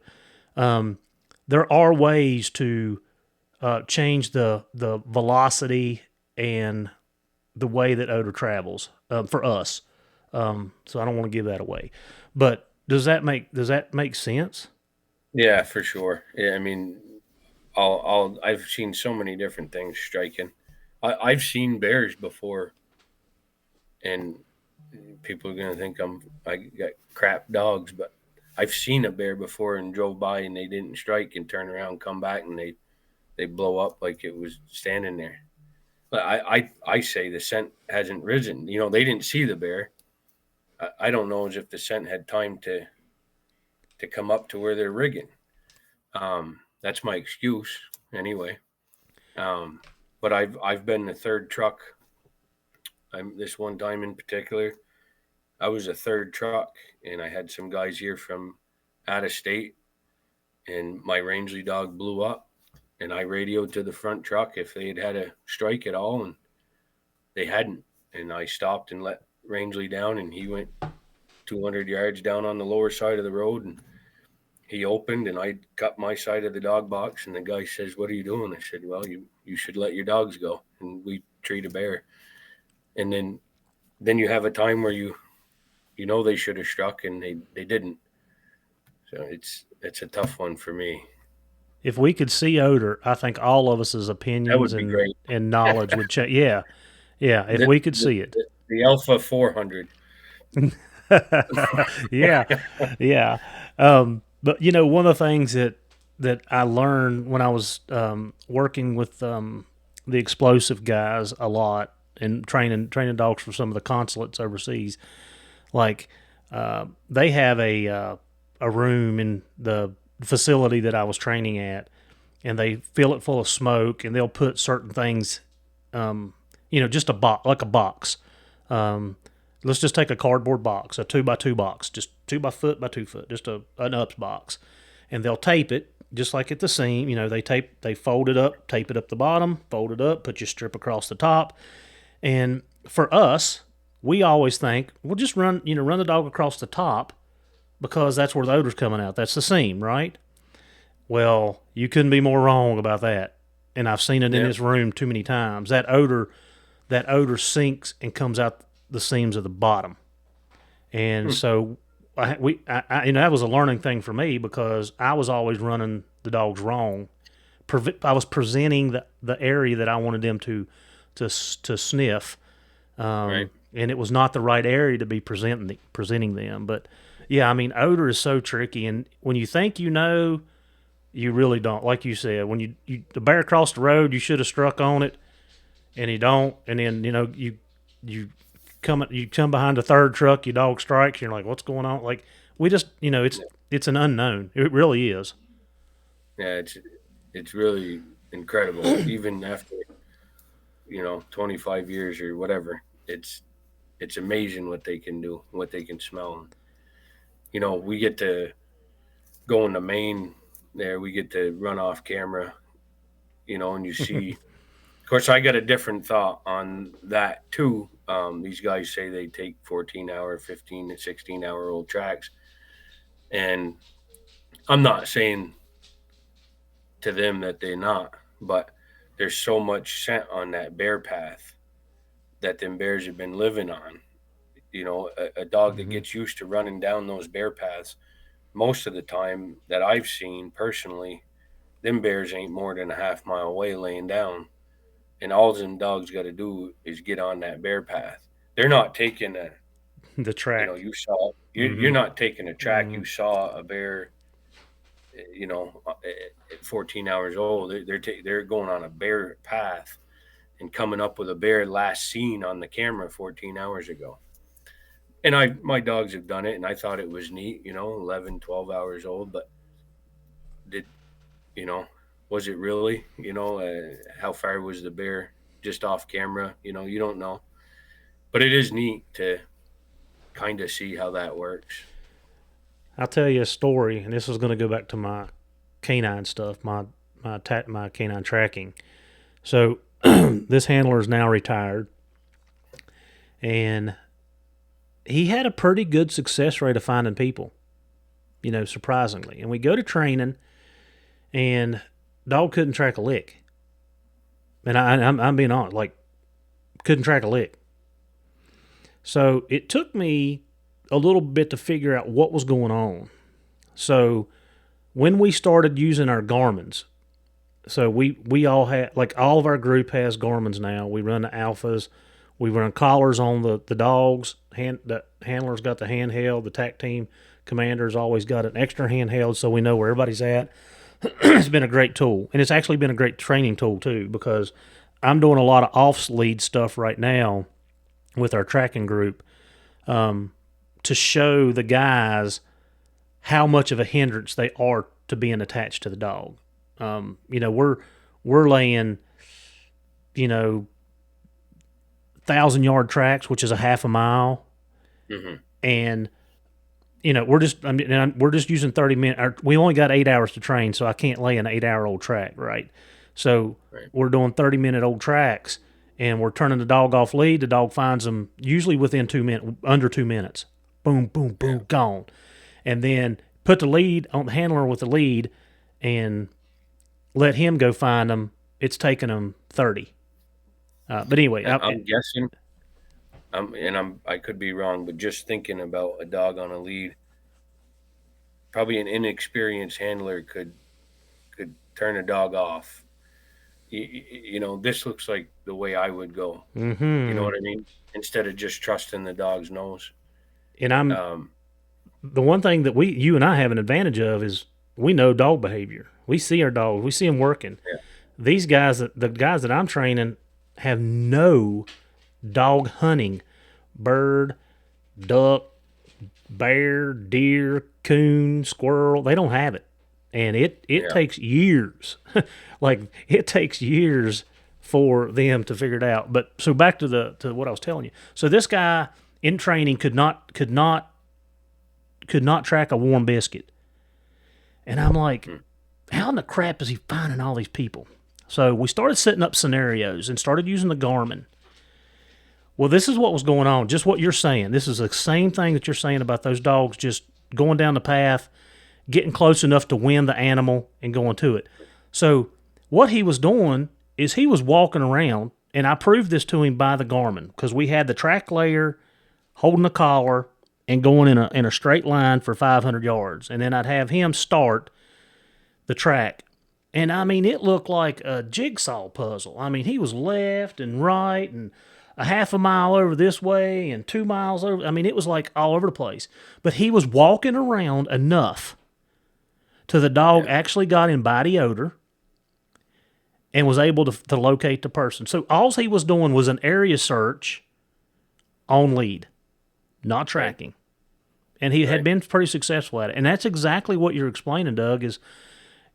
there are ways to change the velocity and the way that odor travels for us. So I don't want to give that away. But does that make sense?
Yeah, for sure. Yeah, I mean, I've seen so many different things striking. I've seen bears before, and people are gonna think I got crap dogs, but I've seen a bear before and drove by and they didn't strike and turn around, come back, and they blow up like it was standing there. But I say the scent hasn't risen. They didn't see the bear. I don't know as if the scent had time to come up to where they're rigging. That's my excuse anyway. Um, but I've been the third truck. This one time in particular, I was a third truck, and I had some guys here from out of state, and my Rangeley dog blew up, and I radioed to the front truck if they had a strike at all, and they hadn't. And I stopped and let Rangeley down, and he went 200 yards down on the lower side of the road, and he opened, and I cut my side of the dog box, and the guy says, "What are you doing?" I said, "Well, you should let your dogs go, and we treat a bear." And then you have a time where they should have struck, and they didn't. So it's a tough one for me.
If we could see odor, I think all of us'
That
opinions
would be great.
and knowledge would change. Yeah, yeah. If
The
we could
the,
see it.
the Alpha 400.
Yeah, yeah. But one of the things that I learned when I was working with the explosive guys a lot and training dogs for some of the consulates overseas, like they have a room in the facility that I was training at, and they fill it full of smoke, and they'll put certain things, just a box, like a box. Let's just take a cardboard box, a 2x2 box, just 2 by 2 foot, just an ups box, and they'll tape it just like at the seam. They fold it up, tape it up the bottom, fold it up, put your strip across the top. And for us, we always think, we'll just run the dog across the top because that's where the odor's coming out. That's the seam, right? Well, you couldn't be more wrong about that. And I've seen it in
Yeah.
this room too many times. That odor sinks and comes out the seams of the bottom. And so that was a learning thing for me because I was always running the dogs wrong. I was presenting the area that I wanted them to sniff,
Right.
and it was not the right area to be presenting them. But yeah, I mean, odor is so tricky, and when you think you really don't. Like you said, when the bear crossed the road, you should have struck on it, and you don't, and then you come behind a third truck, your dog strikes, you're like, what's going on? Like we just it's an unknown. It really is.
Yeah, it's really incredible. Even after 25 years or whatever, it's amazing what they can do, what they can smell. We get to go in the main there. We get to run off camera, and you see. Of course, I got a different thought on that too. These guys say they take 14-hour, 15 and 16-hour-old tracks, and I'm not saying to them that they're not, but there's so much scent on that bear path that them bears have been living on. A dog that gets used to running down those bear paths, most of the time that I've seen personally, them bears ain't more than a half mile away laying down. And all them dogs got to do is get on that bear path. They're not taking
The track.
you're not taking a track.
Mhm.
You saw a bear, at 14 hours old. They're going on a bear path, and coming up with a bear last seen on the camera 14 hours ago. And my dogs have done it, and I thought it was neat, 11, 12 hours old, but did, was it really, how far was the bear just off camera? You don't know, but it is neat to kind of see how that works.
I'll tell you a story, and this is going to go back to my canine stuff, my canine tracking. So this handler is now retired, and he had a pretty good success rate of finding people, surprisingly. And we go to training, and dog couldn't track a lick. And I'm being honest, like, couldn't track a lick. So it took me a little bit to figure out what was going on. So when we started using our Garmin's, so we all had, like, all of our group has Garmin's now. We run the alphas. We run collars on the dogs. The handler's got the handheld. The TAC team commander's always got an extra handheld so we know where everybody's at. It's been a great tool. And it's actually been a great training tool, too, because I'm doing a lot of off-lead stuff right now with our tracking group to show the guys how much of a hindrance they are to being attached to the dog. We're laying, 1,000-yard tracks, which is a half a mile, and we're just using 30 minutes. We only got 8 hours to train, so I can't lay an 8-hour-old track, right? So we're doing 30-minute old tracks, and we're turning the dog off lead. The dog finds them usually within 2 minutes, under 2 minutes. Boom, boom, boom, gone. And then put the lead on the handler with the lead, and let him go find them. It's taking them 30. But anyway,
I'm guessing, I could be wrong, but just thinking about a dog on a lead, probably an inexperienced handler could turn a dog off. This looks like the way I would go.
Mm-hmm.
You know what I mean? Instead of just trusting the dog's nose.
And the one thing that you and I have an advantage of is we know dog behavior. We see our dogs. We see them working.
Yeah.
These guys, the guys that I'm training, have no dog hunting. Bird, duck, bear, deer, coon, squirrel. They don't have it. And it takes years. Like, it takes years for them to figure it out. But so back to what I was telling you. So this guy in training could not track a warm biscuit. And I'm like, how in the crap is he finding all these people? So we started setting up scenarios and started using the Garmin. Well, this is what was going on, just what you're saying. This is the same thing that you're saying about those dogs just going down the path, getting close enough to win the animal and going to it. So what he was doing is he was walking around, and I proved this to him by the Garmin, because we had the track layer holding the collar and going in a straight line for 500 yards. And then I'd have him start the track. And, it looked like a jigsaw puzzle. He was left and right and a half a mile over this way and 2 miles over. It was like all over the place. But he was walking around enough till the dog actually got in body odor and was able to locate the person. So all he was doing was an area search on lead, not tracking. And he had been pretty successful at it. And that's exactly what you're explaining, Doug, is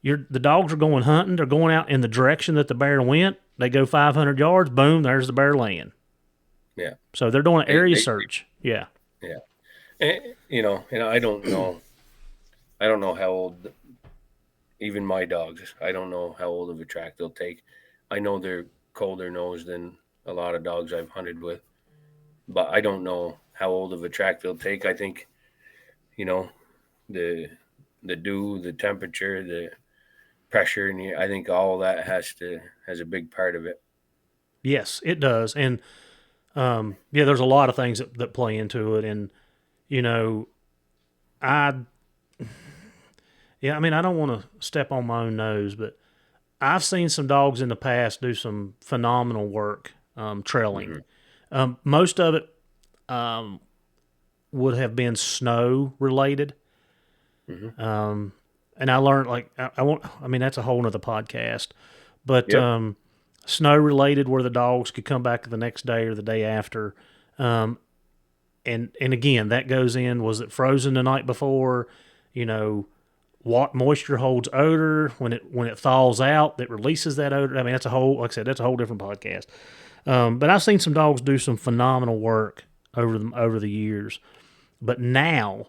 the dogs are going hunting. They're going out in the direction that the bear went. They go 500 yards. Boom, there's the bear laying.
Yeah.
So they're doing an area search. Yeah.
Yeah. And I don't know how old, even my dogs, I don't know how old of a track they'll take. I know they're colder nosed than a lot of dogs I've hunted with, but I don't know how old of a track they'll take. I think, the dew, the temperature, the pressure, and I think all of that has a big part of it.
Yes, it does. And there's a lot of things that play into it. And I don't want to step on my own nose, but I've seen some dogs in the past do some phenomenal work trailing. Mm-hmm. Most of it would have been snow related. Mm-hmm. And I learned, that's a whole nother podcast, but snow related where the dogs could come back the next day or the day after. And again, that goes in, was it frozen the night before? What moisture holds odor when it thaws out that releases that odor. I mean, that's a whole different podcast. But I've seen some dogs do some phenomenal work over the years. But now,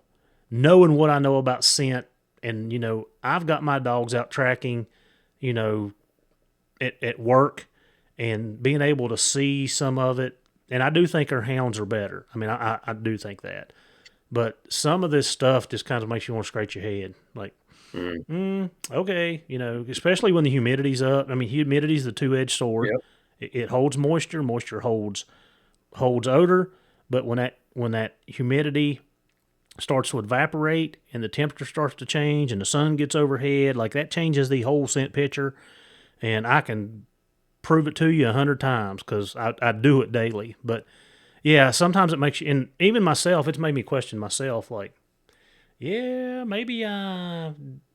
knowing what I know about scent, and I've got my dogs out tracking, at work, and being able to see some of it. And I do think our hounds are better. I mean, I do think that. But some of this stuff just kind of makes you want to scratch your head. Like, okay, especially when the humidity's up. I mean, humidity's the two-edged sword.
Yep.
It holds moisture. Moisture holds odor. But when that humidity starts to evaporate and the temperature starts to change and the sun gets overhead, like that changes the whole scent picture. And I can prove it to you 100 times because I do it daily. But yeah, sometimes it makes you, and even myself, it's made me question myself. Like, yeah, maybe I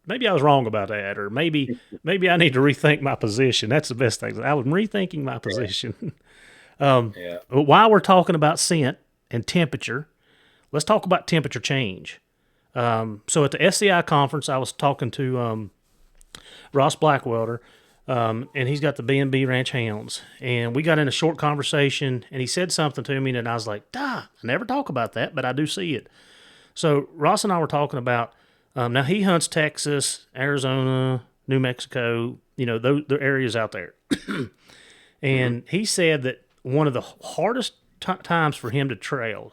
was wrong about that, or maybe I need to rethink my position. That's the best thing. I was rethinking my position.
Yeah.
While we're talking about scent and temperature, let's talk about temperature change. So at the SCI conference, I was talking to Ross Blackwelder, and he's got the B&B Ranch Hounds. And we got in a short conversation, and he said something to me, and I was like, I never talk about that, but I do see it. So Ross and I were talking about, now he hunts Texas, Arizona, New Mexico, those the areas out there. And he said that one of the hardest times for him to trail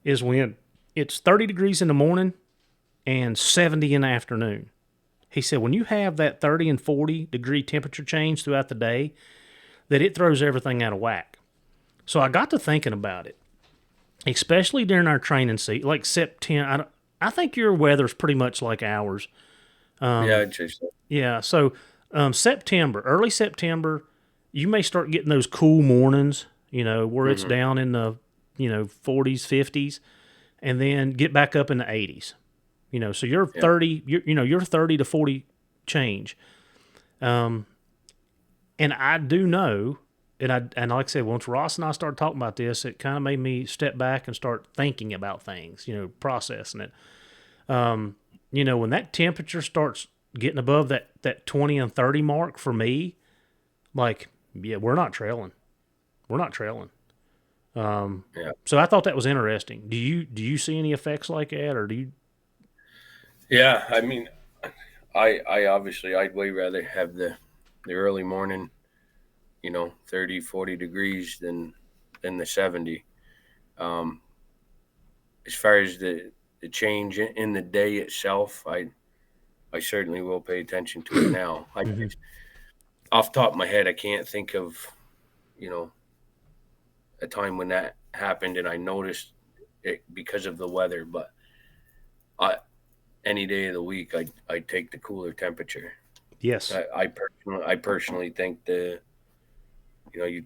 is when it's 30 degrees in the morning and 70 in the afternoon. He said when you have that 30 and 40 degree temperature change throughout the day, that it throws everything out of whack. So I got to thinking about it, especially during our training season, like September. I think your weather's pretty much like ours.
Yeah, I'd say so.
Yeah, so early September, you may start getting those cool mornings, where it's down in the, 40s, 50s, and then get back up in the 80s. So you're 30, you're 30 to 40 change. And I do know, and like I said, once Ross and I started talking about this, it kind of made me step back and start thinking about things, processing it. When that temperature starts getting above that 20 and 30 mark for me, like, yeah, we're not trailing. So I thought that was interesting. Do you see any effects like that, or do you?
Yeah, I mean, I obviously I'd way rather have the early morning, 30, 40 degrees than the 70. As far as the change in the day itself, I certainly will pay attention to it now. Off the top of my head, I can't think of, a time when that happened and I noticed it because of the weather, but any day of the week, I'd take the cooler temperature.
Yes.
I personally think you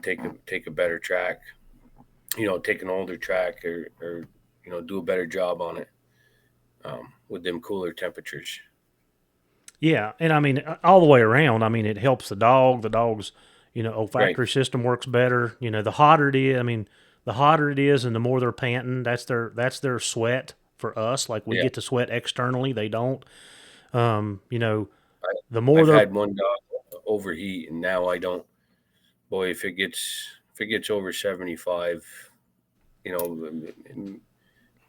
take a better track, take an older track or do a better job on it with them cooler temperatures.
Yeah, and I mean all the way around. I mean it helps the dog. The dog's olfactory system works better. The hotter it is, and the more they're panting, that's their sweat for us. Like we get to sweat externally, they don't. The more
I've had one dog overheat, and now I don't. Boy, if it gets over 75,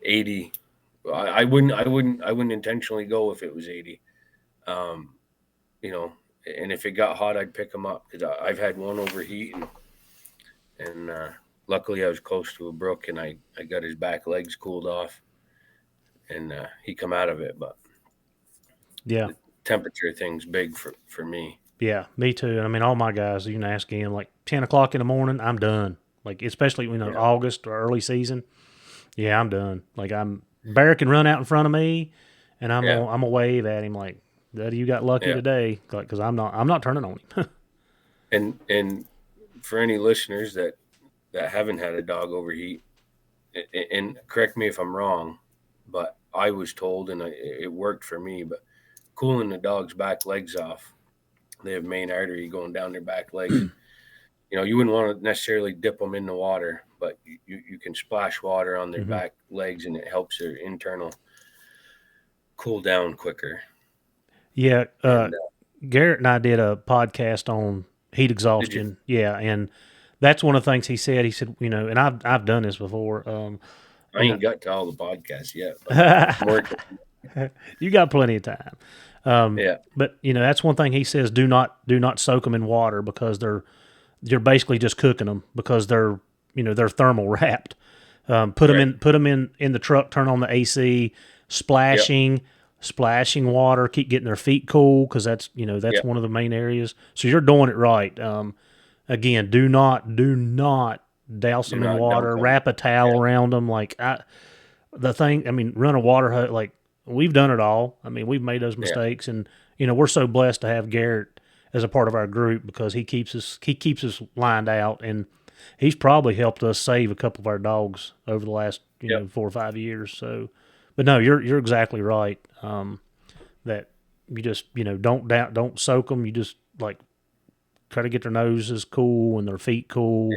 80, I wouldn't intentionally go if it was 80. And if it got hot, I'd pick them up because I've had one overheat, and luckily I was close to a brook, and I got his back legs cooled off, and he come out of it. But
yeah,
the temperature thing's big for me.
Yeah, me too. I mean, all my guys, you can ask him, like 10 o'clock in the morning, I'm done. Like, especially, August or early season. Yeah, I'm done. Like, Bear can run out in front of me, and I'm gonna wave at him like, "Daddy, you got lucky today," because I'm not turning on
him. and for any listeners that haven't had a dog overheat, and correct me if I'm wrong, but I was told, and it worked for me, but cooling the dog's back legs off They have main artery going down their back legs. You know, you wouldn't want to necessarily dip them in the water, but you can splash water on their back legs, and it helps their internal cool down quicker.
Yeah, Garrett and I did a podcast on heat exhaustion. Yeah, and that's one of the things he said. He said, you know, and I've done this before.
I ain't got to all the podcasts yet. But I'm working.
You got plenty of time.
Yeah.
But you know, that's one thing he says: do not soak them in water, because you're basically just cooking them, because they're thermal wrapped. Put them in the truck, turn on the AC, splashing water, keep getting their feet cool, because that's one of the main areas. So you're doing it right. Again, do not douse them in water. Wrap a towel around them. Like run a water hose. Like, we've done it all. I mean, we've made those mistakes, and we're so blessed to have Garrett as a part of our group, because he keeps us lined out, and he's probably helped us save a couple of our dogs over the last 4 or 5 years. So, but no, you're exactly right. That you just don't soak them. You just like try to get their noses cool and their feet cool.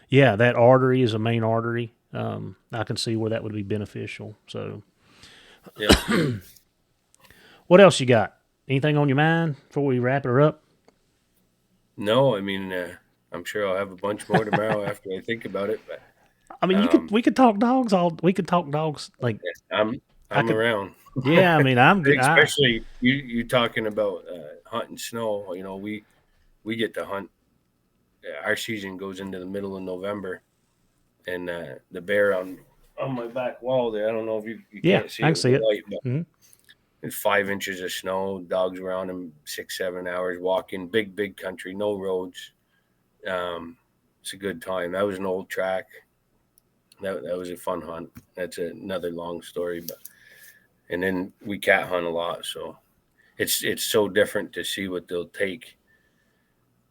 Yeah, that artery is a main artery. I can see where that would be beneficial. So, what else you got? Anything on your mind before we wrap it up?
No, I mean, I'm sure I'll have a bunch more tomorrow after I think about it. But
I mean, we could talk dogs we could talk dogs like
I'm around.
Yeah, I mean, I'm good.
Especially you talking about hunting snow. You know, we get to hunt. Our season goes into the middle of November, and the bear on my back wall there. I don't know if you can't see it. I can see it. Light, but it's 5 inches of snow. Dogs around him 6-7 hours walking. Big country, no roads. It's a good time. That was an old track. That was a fun hunt. That's another long story, but. And then we cat hunt a lot, so it's so different to see what they'll take.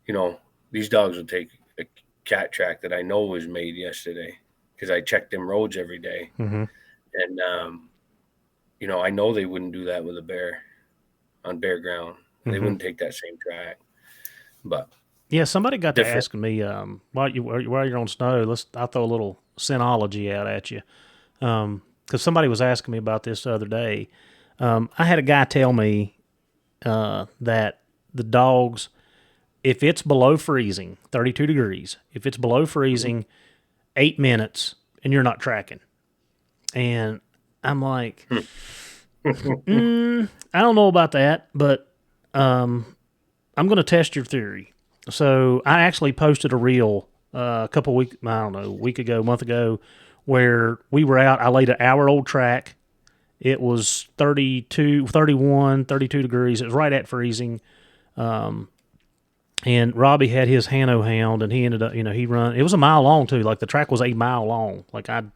You know, these dogs will take a cat track that I know was made yesterday, because I check them roads every day. And I know they wouldn't do that with a bear on bare ground. They wouldn't take that same track. But
yeah, somebody got to asking me while you're on snow. I'll throw a little Synology out at you. Because somebody was asking me about this the other day. I had a guy tell me that the dogs, if it's below freezing, 32 degrees, if it's below freezing, 8 minutes, and you're not tracking. And I'm like, I don't know about that, but I'm going to test your theory. So I actually posted a reel a month ago, where we were out. I laid an hour-old track. It was 32 degrees. It was right at freezing. And Robbie had his Hano hound, and he ended up, he run. It was a mile long, too. Like, the track was 1 mile long. Like, I'd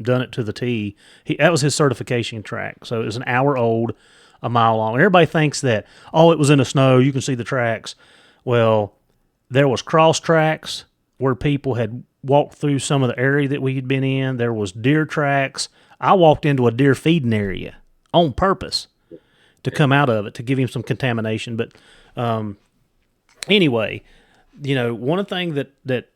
done it to the T. That was his certification track. So it was an hour old, 1 mile long. And everybody thinks that, it was in the snow. You can see the tracks. Well, there was cross tracks where people had walked through some of the area that we had been in. There was deer tracks. I walked into a deer feeding area on purpose to come out of it, to give him some contamination. But anyway, one of the things that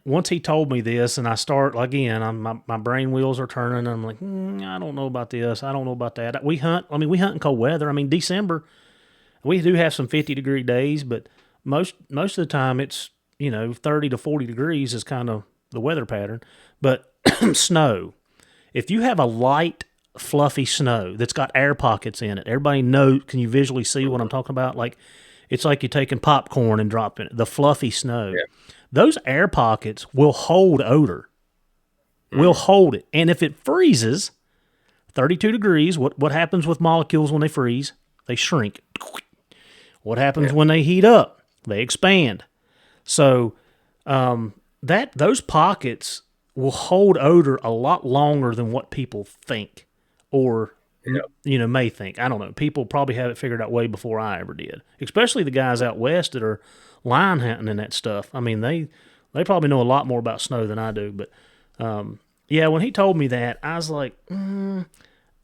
once he told me this, and I start, again, my brain wheels are turning, and I'm like, I don't know about this. I don't know about that. We hunt in cold weather. I mean, December, we do have some 50-degree days, but most of the time it's, 30 to 40 degrees is kind of the weather pattern. But snow, if you have a light, fluffy snow that's got air pockets in it, everybody knows, can you visually see what I'm talking about? Like, it's like you're taking popcorn and dropping it, the fluffy snow. Yeah. Those air pockets will hold odor, will hold it. And if it freezes, 32 degrees, what happens with molecules when they freeze? They shrink. What happens when they heat up? They expand. So those pockets will hold odor a lot longer than what people think or may think. I don't know. People probably have it figured out way before I ever did, especially the guys out west that are line hunting and that stuff. I mean, they probably know a lot more about snow than I do. But when he told me that, I was like, I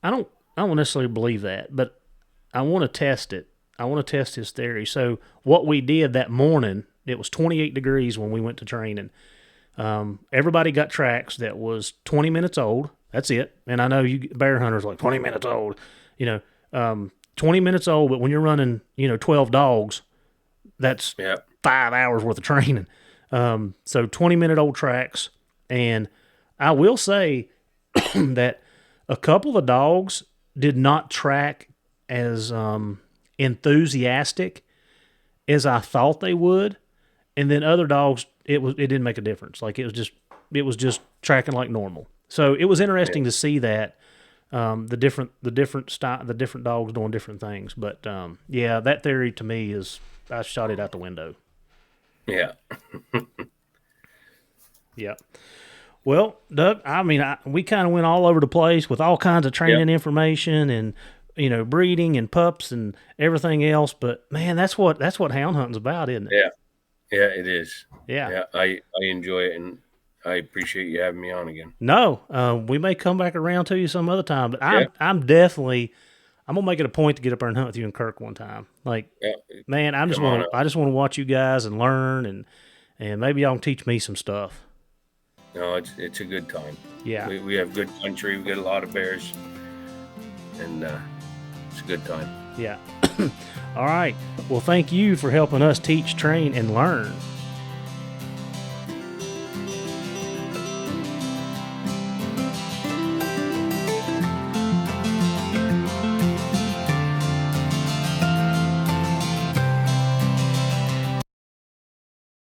don't necessarily believe that, but I want to test it. I want to test his theory. So what we did that morning, it was 28 degrees when we went to training. Everybody got tracks that was 20 minutes old. That's it. And I know you bear hunters are like 20 minutes old, 20 minutes old, but when you're running, 12 dogs, that's 5 hours worth of training. So 20-minute old tracks. And I will say that a couple of the dogs did not track as enthusiastic as I thought they would. And then other dogs, it didn't make a difference. Like it was just tracking like normal. So it was interesting to see that the different dogs doing different things. But that theory to me is I shot it out the window.
Yeah.
Yeah. Well, Doug, I mean, we kind of went all over the place with all kinds of training information and breeding and pups and everything else. But man, that's what hound hunting's about, isn't it?
Yeah, it is.
Yeah.
I enjoy it, and I appreciate you having me on again.
No, we may come back around to you some other time, but I'm gonna make it a point to get up there and hunt with you and Kirk one time. Like, man, I just want to watch you guys and learn, and maybe y'all can teach me some stuff.
No, it's a good time.
Yeah,
we have good country. We get a lot of bears, and it's a good time.
Yeah. All right. Well, thank you for helping us teach, train, and learn.